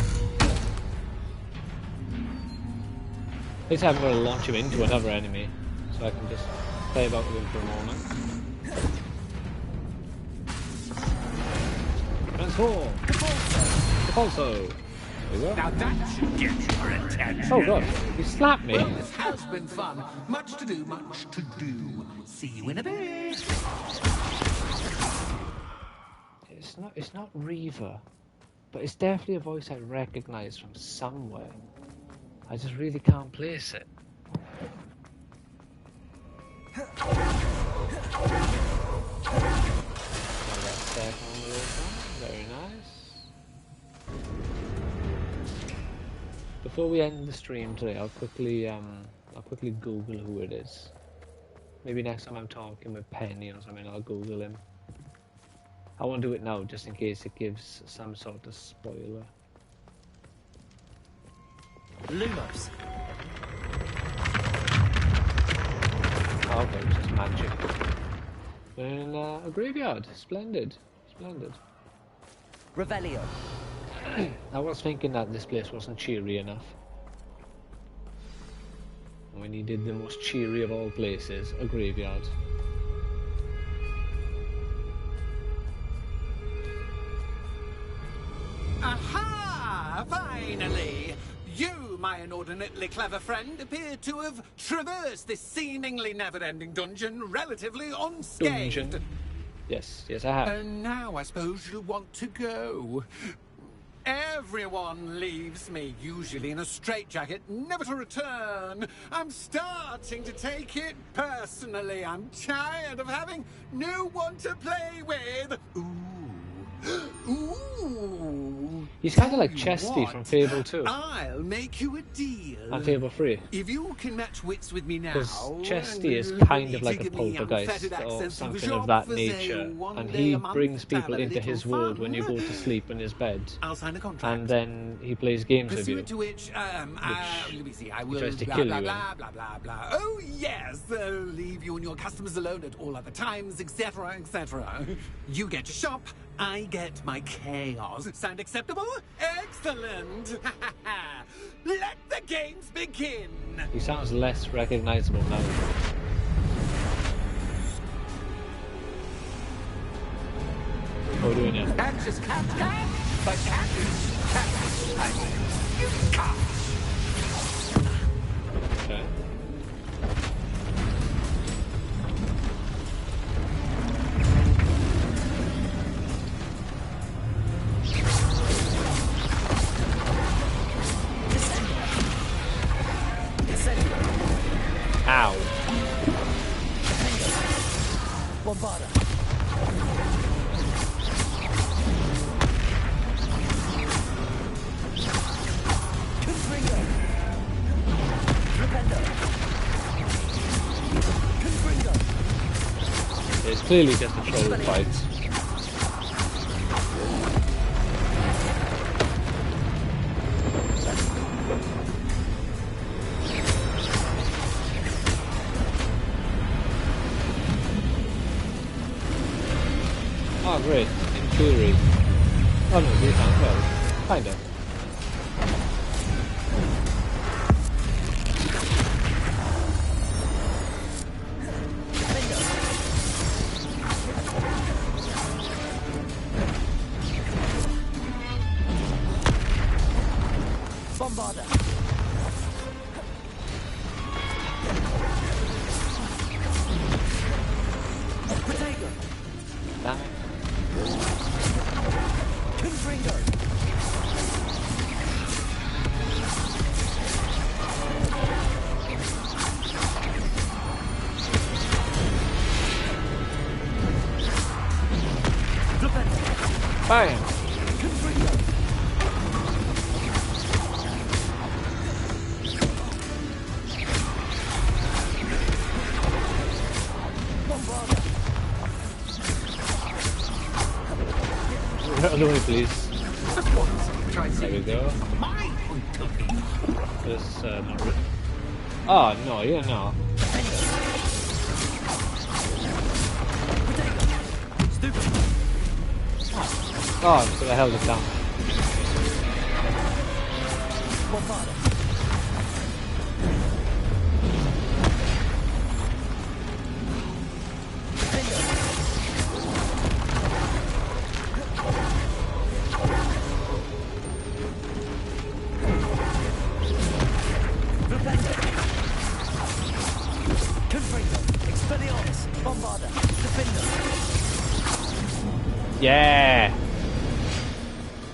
[SPEAKER 1] At least I haven't got to launch him into another enemy, so I can just play about with him for a moment. Transform! Repulso! There we go.
[SPEAKER 5] Now that should get your attention.
[SPEAKER 1] Oh god, he slapped me!
[SPEAKER 5] Well, this has been fun. Much to do, much to do. See you in a bit.
[SPEAKER 1] It's not Reaver, but it's definitely a voice I recognise from somewhere. I just really can't place it. Very nice. Before we end the stream today, I'll quickly Google who it is. Maybe next time I'm talking with Penny or something, I'll Google him. I won't do it now, just in case it gives some sort of spoiler.
[SPEAKER 2] Lumos.
[SPEAKER 1] Okay, just magic. In a graveyard. Splendid. Splendid.
[SPEAKER 2] Revelio.
[SPEAKER 1] I was thinking that this place wasn't cheery enough. We needed the most cheery of all places, a graveyard.
[SPEAKER 5] Aha! Finally! You, my inordinately clever friend, appear to have traversed this seemingly never-ending dungeon relatively unscathed.
[SPEAKER 1] Dungeon. Yes, I have.
[SPEAKER 5] And now I suppose you'll want to go. Everyone leaves me, usually in a straitjacket, never to return. I'm starting to take it personally. I'm tired of having no one to play with. Ooh. Ooh.
[SPEAKER 1] He's kind of like
[SPEAKER 5] Tell you
[SPEAKER 1] Chesty
[SPEAKER 5] what,
[SPEAKER 1] from Fable 2
[SPEAKER 5] I'll make you a deal.
[SPEAKER 1] and Fable 3.
[SPEAKER 5] If you can match wits with me now,
[SPEAKER 1] Because Chesty is
[SPEAKER 5] and
[SPEAKER 1] kind of like a
[SPEAKER 5] give me
[SPEAKER 1] poltergeist
[SPEAKER 5] unfettered
[SPEAKER 1] or
[SPEAKER 5] access to the
[SPEAKER 1] something of
[SPEAKER 5] shop
[SPEAKER 1] that
[SPEAKER 5] for, say,
[SPEAKER 1] nature,
[SPEAKER 5] one
[SPEAKER 1] and
[SPEAKER 5] day
[SPEAKER 1] he
[SPEAKER 5] a month
[SPEAKER 1] brings
[SPEAKER 5] to have
[SPEAKER 1] people
[SPEAKER 5] a
[SPEAKER 1] into
[SPEAKER 5] little
[SPEAKER 1] his world
[SPEAKER 5] fun,
[SPEAKER 1] when you go to sleep in his bed,
[SPEAKER 5] I'll sign a contract.
[SPEAKER 1] and then he plays games with you.
[SPEAKER 5] Pursuant to which, let me see, I will
[SPEAKER 1] tries to
[SPEAKER 5] blah,
[SPEAKER 1] kill
[SPEAKER 5] blah,
[SPEAKER 1] you
[SPEAKER 5] blah, blah, blah, blah. Oh, yes, leave you and your customers alone at all other times, etc., etc. You get your shop, I get my chaos. Sound acceptable? Excellent! Let the games begin!
[SPEAKER 1] He sounds less recognizable now. What are we doing now?
[SPEAKER 5] Cactus, cactus, but cactus,
[SPEAKER 1] Okay. Ow.
[SPEAKER 2] Bombarda. Confringo. Rependo. Confringo.
[SPEAKER 1] It's clearly just a troll fight. Oh great, in theory. Oh no, we can't, well, kinda.
[SPEAKER 2] Bombarda. Protego.
[SPEAKER 1] Damn it.
[SPEAKER 2] Confringo.
[SPEAKER 1] Bam!
[SPEAKER 2] Confringo.
[SPEAKER 1] Baloney, please.
[SPEAKER 5] Try
[SPEAKER 1] There we
[SPEAKER 5] seeing
[SPEAKER 1] go.
[SPEAKER 5] from my point of view.
[SPEAKER 1] This, not really. Oh, no, yeah, no. Oh, so I held it down. Yeah!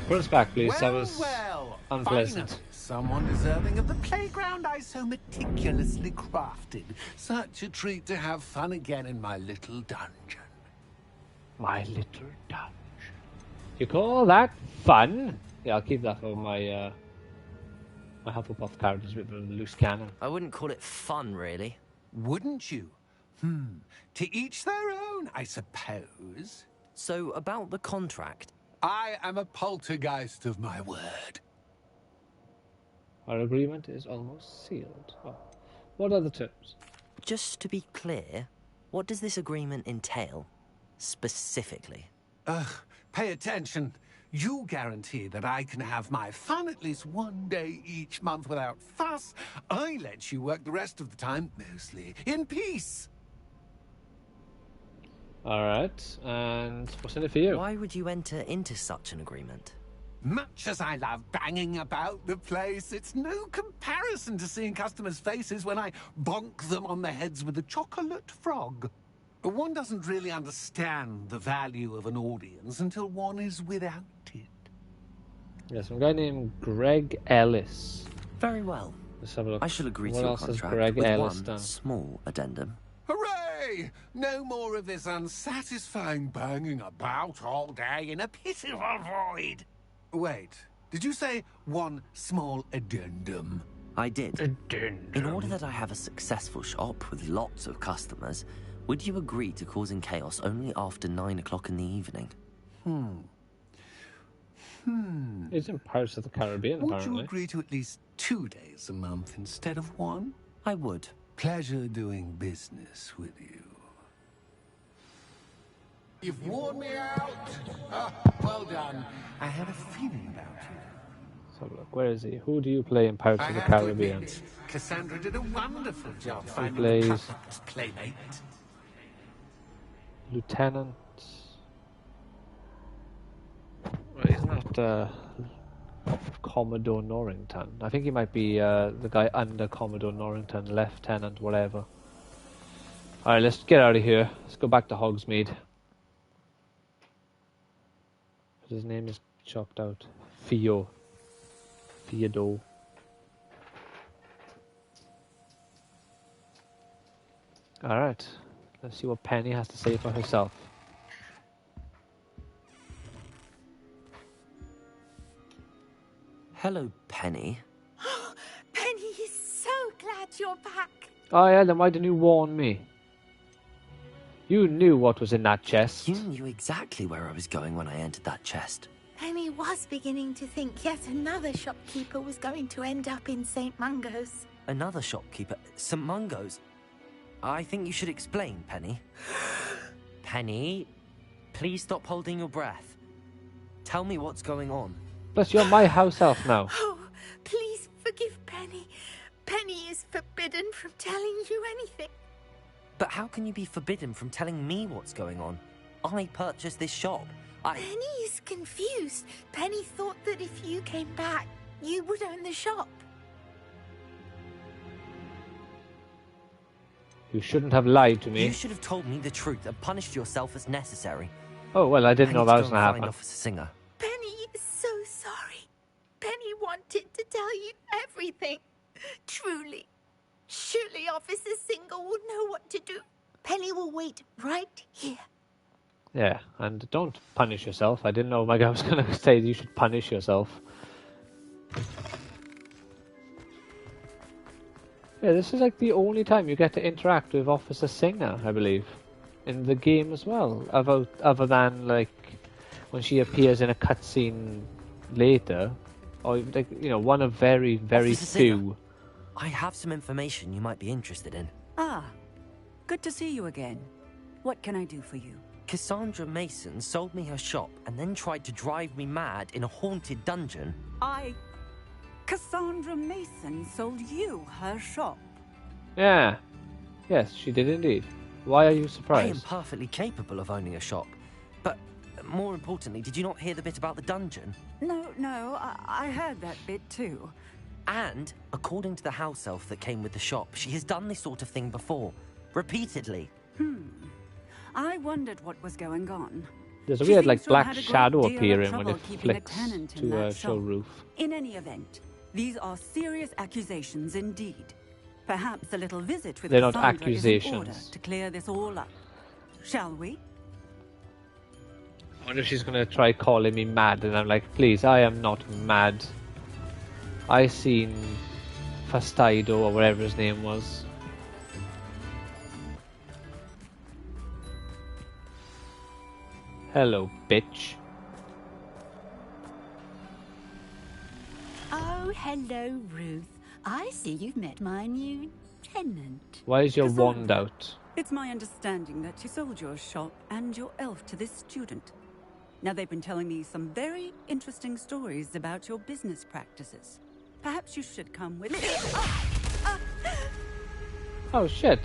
[SPEAKER 1] Put us back, please. That was unpleasant.
[SPEAKER 5] Finally, someone deserving of the playground I so meticulously crafted. Such a treat to have fun again in my little dungeon.
[SPEAKER 1] My little dungeon. You call that fun? Yeah, I'll keep that for my my Hufflepuff characters with a loose cannon.
[SPEAKER 2] I wouldn't call it fun, really.
[SPEAKER 5] Wouldn't you? To each their own, I suppose.
[SPEAKER 2] So, about the contract.
[SPEAKER 5] I am a poltergeist of my word.
[SPEAKER 1] Our agreement is almost sealed. Oh. What are the terms?
[SPEAKER 2] Just to be clear, what does this agreement entail? Specifically.
[SPEAKER 5] Pay attention. You guarantee that I can have my fun at least one day each month without fuss. I let you work the rest of the time, mostly in peace.
[SPEAKER 1] Alright, and what's in it for you?
[SPEAKER 2] Why would you enter into such an agreement?
[SPEAKER 5] Much as I love banging about the place, it's no comparison to seeing customers' faces when I bonk them on the heads with a chocolate frog. One doesn't really understand the value of an audience until one is without it.
[SPEAKER 1] Yes, some guy named Greg Ellis.
[SPEAKER 2] Very well.
[SPEAKER 1] Let's have a look.
[SPEAKER 2] I shall agree
[SPEAKER 1] what
[SPEAKER 2] to your
[SPEAKER 1] else has
[SPEAKER 2] contract
[SPEAKER 1] Greg
[SPEAKER 2] with
[SPEAKER 1] Ellis
[SPEAKER 2] one
[SPEAKER 1] done?
[SPEAKER 2] small addendum.
[SPEAKER 5] Hooray! No more of this unsatisfying banging about all day in a pitiful void. Wait, did you say one small addendum?
[SPEAKER 2] I did.
[SPEAKER 1] Addendum.
[SPEAKER 2] In order that I have a successful shop with lots of customers, would you agree to causing chaos only after 9 o'clock in the evening?
[SPEAKER 1] It's in Pirates of the Caribbean,
[SPEAKER 5] Would
[SPEAKER 1] apparently.
[SPEAKER 5] you agree to at least 2 days a month instead of one?
[SPEAKER 2] I would.
[SPEAKER 5] Pleasure doing business with you. You've worn me out. Well done. I had a feeling about you.
[SPEAKER 1] Let's have a look. Where is he? Who do you play in Pirates
[SPEAKER 5] I
[SPEAKER 1] of the
[SPEAKER 5] have to
[SPEAKER 1] Caribbean?
[SPEAKER 5] admit, Cassandra did a wonderful job finding
[SPEAKER 1] plays-
[SPEAKER 5] the perfect playmate.
[SPEAKER 1] Lieutenant. Well, he's not Commodore Norrington. I think he might be the guy under Commodore Norrington, Lieutenant, whatever. Alright, let's get out of here. Let's go back to Hogsmeade. His name is chopped out. Theodore. Alright, let's see what Penny has to say for herself.
[SPEAKER 2] Hello, Penny.
[SPEAKER 3] Penny is so glad you're back.
[SPEAKER 1] Oh yeah, then why didn't you warn me? You knew what was in that chest.
[SPEAKER 2] You knew exactly where I was going when I entered that chest.
[SPEAKER 3] Penny was beginning to think yet another shopkeeper was going to end up in St. Mungo's.
[SPEAKER 2] Another shopkeeper, St. Mungo's. I think you should explain, Penny. Penny, please stop holding your breath. Tell me what's going on.
[SPEAKER 1] Plus, you're my house elf now.
[SPEAKER 3] Oh, please forgive Penny. Penny is forbidden from telling you anything.
[SPEAKER 2] But how can you be forbidden from telling me what's going on? I purchased this shop.
[SPEAKER 3] Penny is confused. Penny thought that if you came back, you would own the shop.
[SPEAKER 1] You shouldn't have lied to me.
[SPEAKER 2] You should have told me the truth and punished yourself as necessary.
[SPEAKER 1] Oh, well, I didn't know that was going to
[SPEAKER 2] Find
[SPEAKER 1] happen.
[SPEAKER 2] Officer Singer.
[SPEAKER 3] Penny is so sorry. Penny wanted to tell you everything. Truly. Surely Officer Singer will know what to do. Penny will wait right here.
[SPEAKER 1] Yeah, and don't punish yourself. I didn't know my guy was going to say you should punish yourself. Yeah, this is like the only time you get to interact with Officer Singer, I believe. In the game as well. Other than, like, when she appears in a cutscene later, or like, you know, one of very, very
[SPEAKER 2] Officer
[SPEAKER 1] few.
[SPEAKER 2] Singer, I have some information you might be interested in.
[SPEAKER 6] Ah, good to see you again. What can I do for you?
[SPEAKER 2] Cassandra Mason sold me her shop and then tried to drive me mad in a haunted dungeon.
[SPEAKER 6] Cassandra Mason sold you her shop.
[SPEAKER 1] Yeah. Yes, she did indeed. Why are you
[SPEAKER 2] I am
[SPEAKER 1] surprised?
[SPEAKER 2] perfectly capable of owning a shop. But more importantly, did you not hear the bit about the dungeon?
[SPEAKER 6] No, I heard that bit too.
[SPEAKER 2] And, according to the house elf that came with the shop, she has done this sort of thing before. Repeatedly.
[SPEAKER 6] I wondered what was going on.
[SPEAKER 1] There's a
[SPEAKER 6] She
[SPEAKER 1] weird,
[SPEAKER 6] seems
[SPEAKER 1] like,
[SPEAKER 6] to have
[SPEAKER 1] black
[SPEAKER 6] had a great
[SPEAKER 1] shadow
[SPEAKER 6] deal of
[SPEAKER 1] appearing when
[SPEAKER 6] trouble
[SPEAKER 1] it
[SPEAKER 6] keeping a
[SPEAKER 1] flicks
[SPEAKER 6] tenant in
[SPEAKER 1] to
[SPEAKER 6] that
[SPEAKER 1] show
[SPEAKER 6] shop.
[SPEAKER 1] roof.
[SPEAKER 6] In any event, these are serious accusations indeed. Perhaps a little visit with
[SPEAKER 1] They're not
[SPEAKER 6] Cassandra is in order
[SPEAKER 1] accusations.
[SPEAKER 6] to clear this all up. Shall we?
[SPEAKER 1] I wonder if she's gonna try calling me mad, and I'm like, please, I am not mad. I seen Fastidio, or whatever his name was. Hello, bitch.
[SPEAKER 4] Oh, hello, Ruth. I see you've met my new tenant.
[SPEAKER 1] Why is your wand
[SPEAKER 6] Cassandra.
[SPEAKER 1] out?
[SPEAKER 6] It's my understanding that you sold your shop and your elf to this student. Now, they've been telling me some very interesting stories about your business practices. Perhaps you should come with me.
[SPEAKER 1] Oh shit.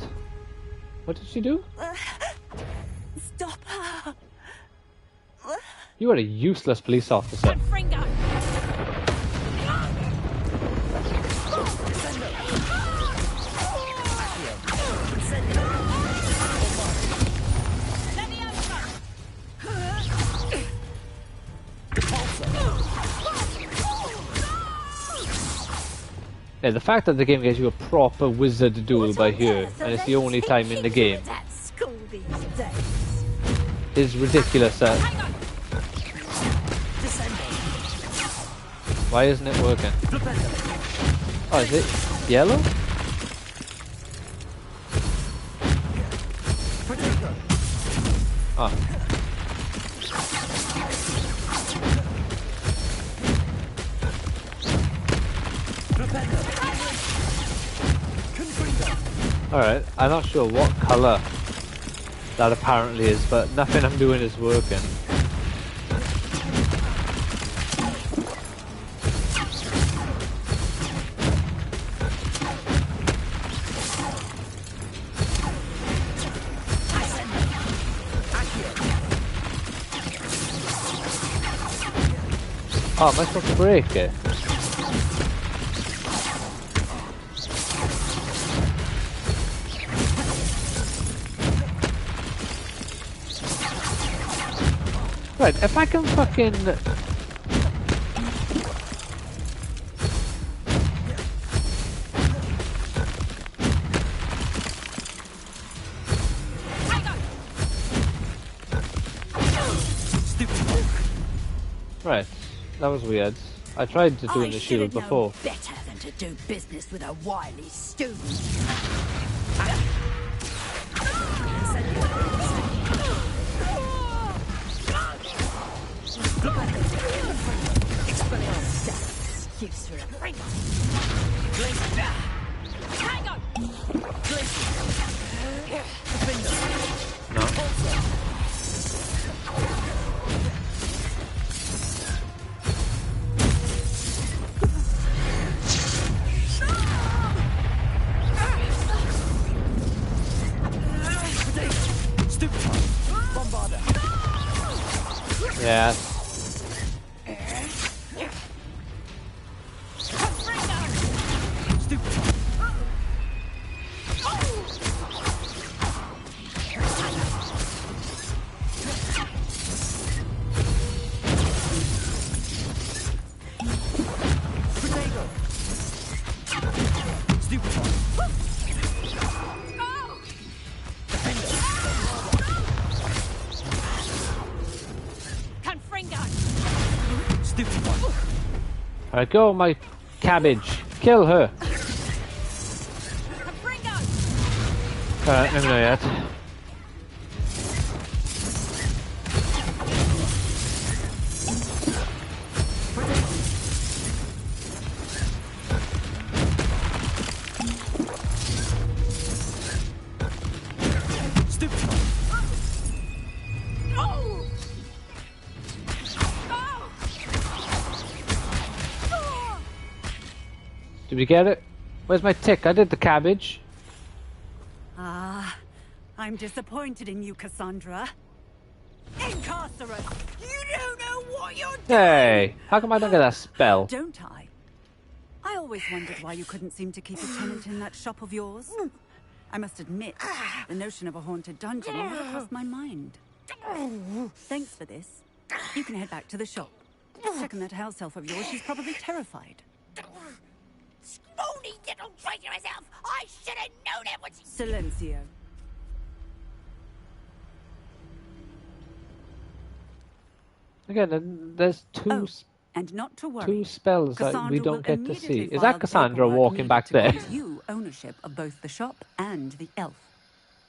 [SPEAKER 1] What did she do?
[SPEAKER 6] Stop her!
[SPEAKER 1] You are a useless police officer.
[SPEAKER 6] Fringo!
[SPEAKER 1] Yeah, the fact that the game gives you a proper wizard duel by here, and it's the only time in the game,
[SPEAKER 4] At school these days.
[SPEAKER 1] is ridiculous. Why isn't it working? Oh, is it yellow? Oh. Alright, I'm not sure what colour that apparently is, but nothing I'm doing is working. Oh, am I supposed to break it? Right, if I can fucking... Right, that was weird. I tried to do in the shield before.
[SPEAKER 4] Better than to do business with a wily student. Excuse for a break.
[SPEAKER 1] Yeah. Alright, go, my cabbage. Kill her. Alright, maybe not yet. Did we get it? Where's my tick? I did the cabbage.
[SPEAKER 6] Ah, I'm disappointed in you, Cassandra. Incarcerate! You don't know what you're doing!
[SPEAKER 1] Hey, how come I don't get that spell?
[SPEAKER 6] Don't I? I always wondered why you couldn't seem to keep a tenant in that shop of yours. I must admit, the notion of a haunted dungeon never crossed my mind. Thanks for this. You can head back to the shop. Check on that house elf of yours, she's probably terrified.
[SPEAKER 3] Scrawny little traitor herself! I should have known it was...
[SPEAKER 6] Silencio.
[SPEAKER 1] Again, there's two
[SPEAKER 6] And not to worry.
[SPEAKER 1] two spells that
[SPEAKER 6] Cassandra
[SPEAKER 1] we
[SPEAKER 6] will
[SPEAKER 1] don't get to see.
[SPEAKER 6] immediately
[SPEAKER 1] Is that
[SPEAKER 6] file
[SPEAKER 1] Cassandra
[SPEAKER 6] paperwork
[SPEAKER 1] walking
[SPEAKER 6] needed
[SPEAKER 1] back
[SPEAKER 6] to
[SPEAKER 1] there?
[SPEAKER 6] grant you ownership of both the shop and the elf.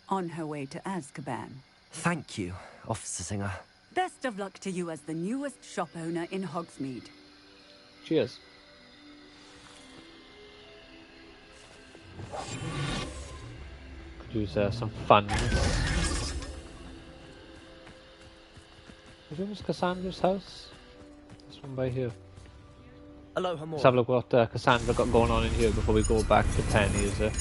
[SPEAKER 6] On her way to Azkaban.
[SPEAKER 2] Thank you, Officer Singer.
[SPEAKER 6] Best of luck to you as the newest shop owner in Hogsmeade.
[SPEAKER 1] Cheers. Could use some funds. Where was Cassandra's house? This one by here.
[SPEAKER 2] Aloha,
[SPEAKER 1] Let's have a look what Cassandra got going on in here before we go back to Penny, is it?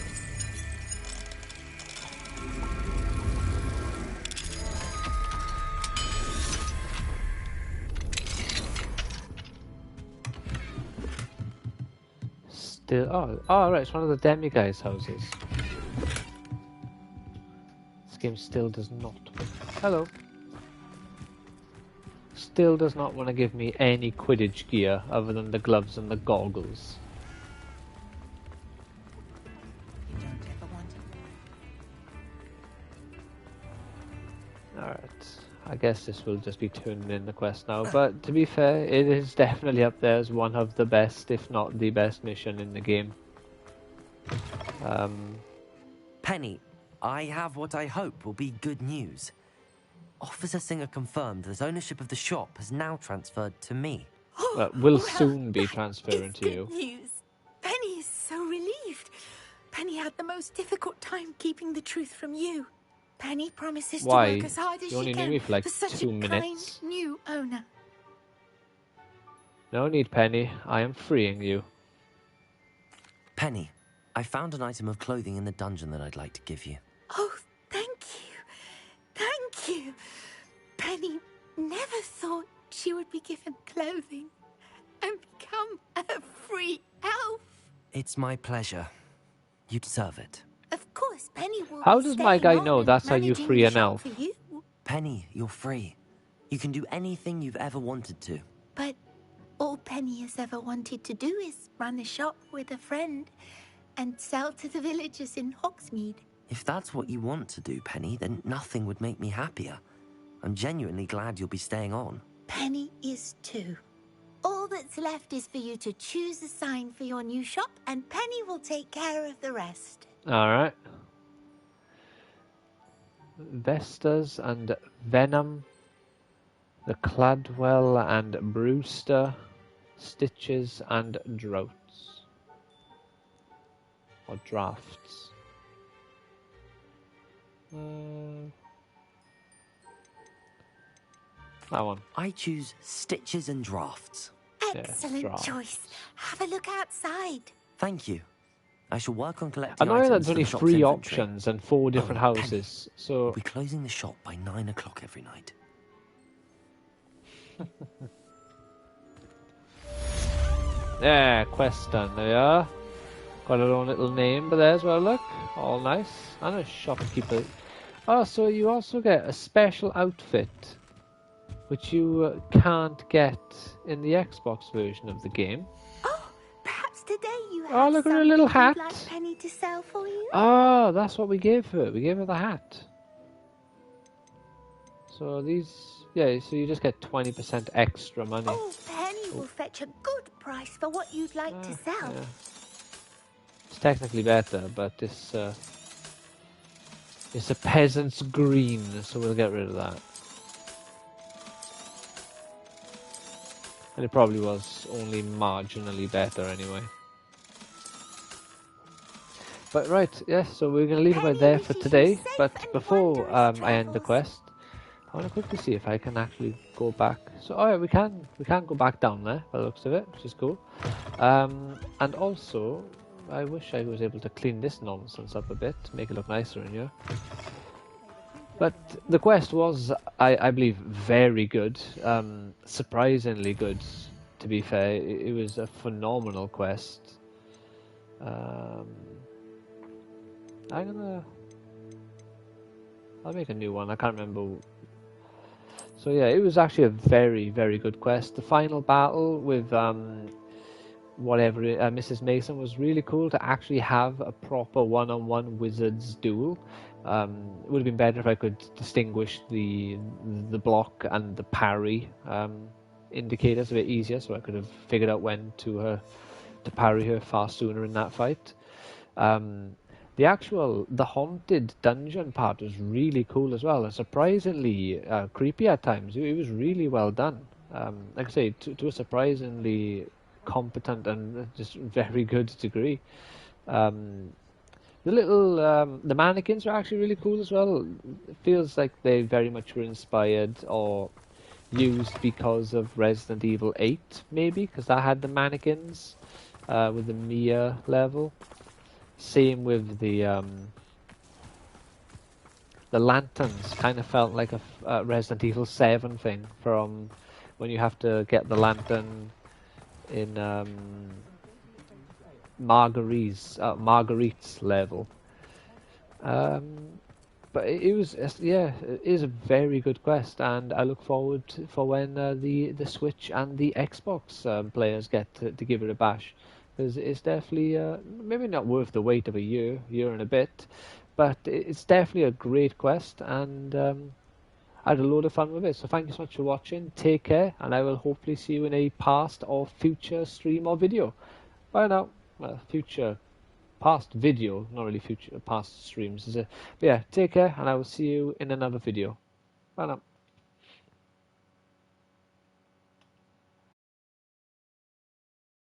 [SPEAKER 1] Still, oh, right, it's one of the demiguise houses. This game still does not. Hello. Still does not want to give me any Quidditch gear other than the gloves and the goggles.
[SPEAKER 3] You don't ever want it.
[SPEAKER 1] Alright, I guess this will just be turning in the quest now, but to be fair, it is definitely up there as one of the best, if not the best mission in the game.
[SPEAKER 2] Penny, I have what I hope will be good news. Officer Singer confirmed that ownership of the shop has now transferred to me.
[SPEAKER 1] Will soon be transferring to you.
[SPEAKER 3] Good news. Penny is so relieved. Penny had the most difficult time keeping the truth from you. Penny promises
[SPEAKER 1] Why?
[SPEAKER 3] to work as hard as
[SPEAKER 1] You only
[SPEAKER 3] she
[SPEAKER 1] knew
[SPEAKER 3] can
[SPEAKER 1] me for like
[SPEAKER 3] such
[SPEAKER 1] 2
[SPEAKER 3] a
[SPEAKER 1] minutes.
[SPEAKER 3] kind new owner.
[SPEAKER 1] No need, Penny. I am freeing you.
[SPEAKER 2] Penny, I found an item of clothing in the dungeon that I'd like to give you.
[SPEAKER 3] Oh, thank you. Thank you. Penny never thought she would be given clothing and become a free elf.
[SPEAKER 2] It's my pleasure. You deserve it.
[SPEAKER 3] Of course, Penny will
[SPEAKER 1] How
[SPEAKER 3] be
[SPEAKER 1] does my
[SPEAKER 3] staying
[SPEAKER 1] guy
[SPEAKER 3] on
[SPEAKER 1] know
[SPEAKER 3] and
[SPEAKER 1] that's how you
[SPEAKER 3] managing
[SPEAKER 1] free
[SPEAKER 3] the
[SPEAKER 1] an
[SPEAKER 3] shop
[SPEAKER 1] elf?
[SPEAKER 3] for you.
[SPEAKER 2] Penny, you're free. You can do anything you've ever wanted to.
[SPEAKER 3] But all Penny has ever wanted to do is run a shop with a friend and sell to the villagers in Hogsmeade.
[SPEAKER 2] If that's what you want to do, Penny, then nothing would make me happier. I'm genuinely glad you'll be staying on.
[SPEAKER 3] Penny is too. All that's left is for you to choose a sign for your new shop, and Penny will take care of the rest.
[SPEAKER 1] Alright. Vestas and Venom. The Cladwell and Brewster. Stitches and Droughts. Or Drafts. That one.
[SPEAKER 2] I choose stitches and drafts.
[SPEAKER 3] Excellent
[SPEAKER 1] draft.
[SPEAKER 3] choice. Have a look outside.
[SPEAKER 2] Thank you. I shall work on collecting
[SPEAKER 1] Annoying that
[SPEAKER 2] items
[SPEAKER 1] there's
[SPEAKER 2] for
[SPEAKER 1] only
[SPEAKER 2] the shop's
[SPEAKER 1] 3
[SPEAKER 2] inventory.
[SPEAKER 1] options and 4 different
[SPEAKER 2] Oh, Penny.
[SPEAKER 1] houses,
[SPEAKER 2] We'll
[SPEAKER 1] so...
[SPEAKER 2] be closing the shop by 9 o'clock every night.
[SPEAKER 1] Yeah, quest done, there we are. Got our own little name, but there's well, look. All nice. And a shopkeeper. Oh, so you also get a special outfit, which you can't get in the Xbox version of the game.
[SPEAKER 3] Oh, perhaps today you have
[SPEAKER 1] Oh, look at her little
[SPEAKER 3] something
[SPEAKER 1] hat.
[SPEAKER 3] you'd like Penny to sell for you.
[SPEAKER 1] Oh, that's what we gave her. We gave her the hat. So these, yeah, so you just get 20% extra money.
[SPEAKER 3] Oh, Penny will fetch a good price for what you'd like to sell.
[SPEAKER 1] Yeah. It's technically better, but it's a peasant's green, so we'll get rid of that. And it probably was only marginally better anyway. But right, yes, so we're going to leave it right there for today. But before I end the quest, I want to quickly see if I can actually go back. So, oh yeah, we can go back down there by the looks of it, which is cool. And also, I wish I was able to clean this nonsense up a bit, make it look nicer in here. But the quest was, I believe, very good. Surprisingly good, to be fair. It was a phenomenal quest. I'll make a new one. I can't remember. So yeah, it was actually a very, very good quest. The final battle with Mrs. Mason was really cool to actually have a proper one-on-one wizard's duel. It would have been better if I could distinguish the block and the parry indicators a bit easier, so I could have figured out when to parry her far sooner in that fight. The haunted dungeon part was really cool as well, and surprisingly creepy at times. It was really well done. Like I say, to a surprisingly competent and just very good degree. The mannequins are actually really cool as well. It feels like they very much were inspired or used because of Resident Evil 8, maybe, because that had the mannequins with the Mia level. Same with the lanterns. Kind of felt like a Resident Evil 7 thing from when you have to get the lantern in Marguerite's level. But it is a very good quest, and I look forward for when the Switch and the Xbox players get to give it a bash, because it's definitely maybe not worth the wait of a year and a bit, but it's definitely a great quest, and I had a load of fun with it. So thank you so much for watching. Take care, and I will hopefully see you in a past or future stream or video. Bye now. Well, past video, not really future past streams, is it? But yeah, take care, and I will see you in another video. Bye now.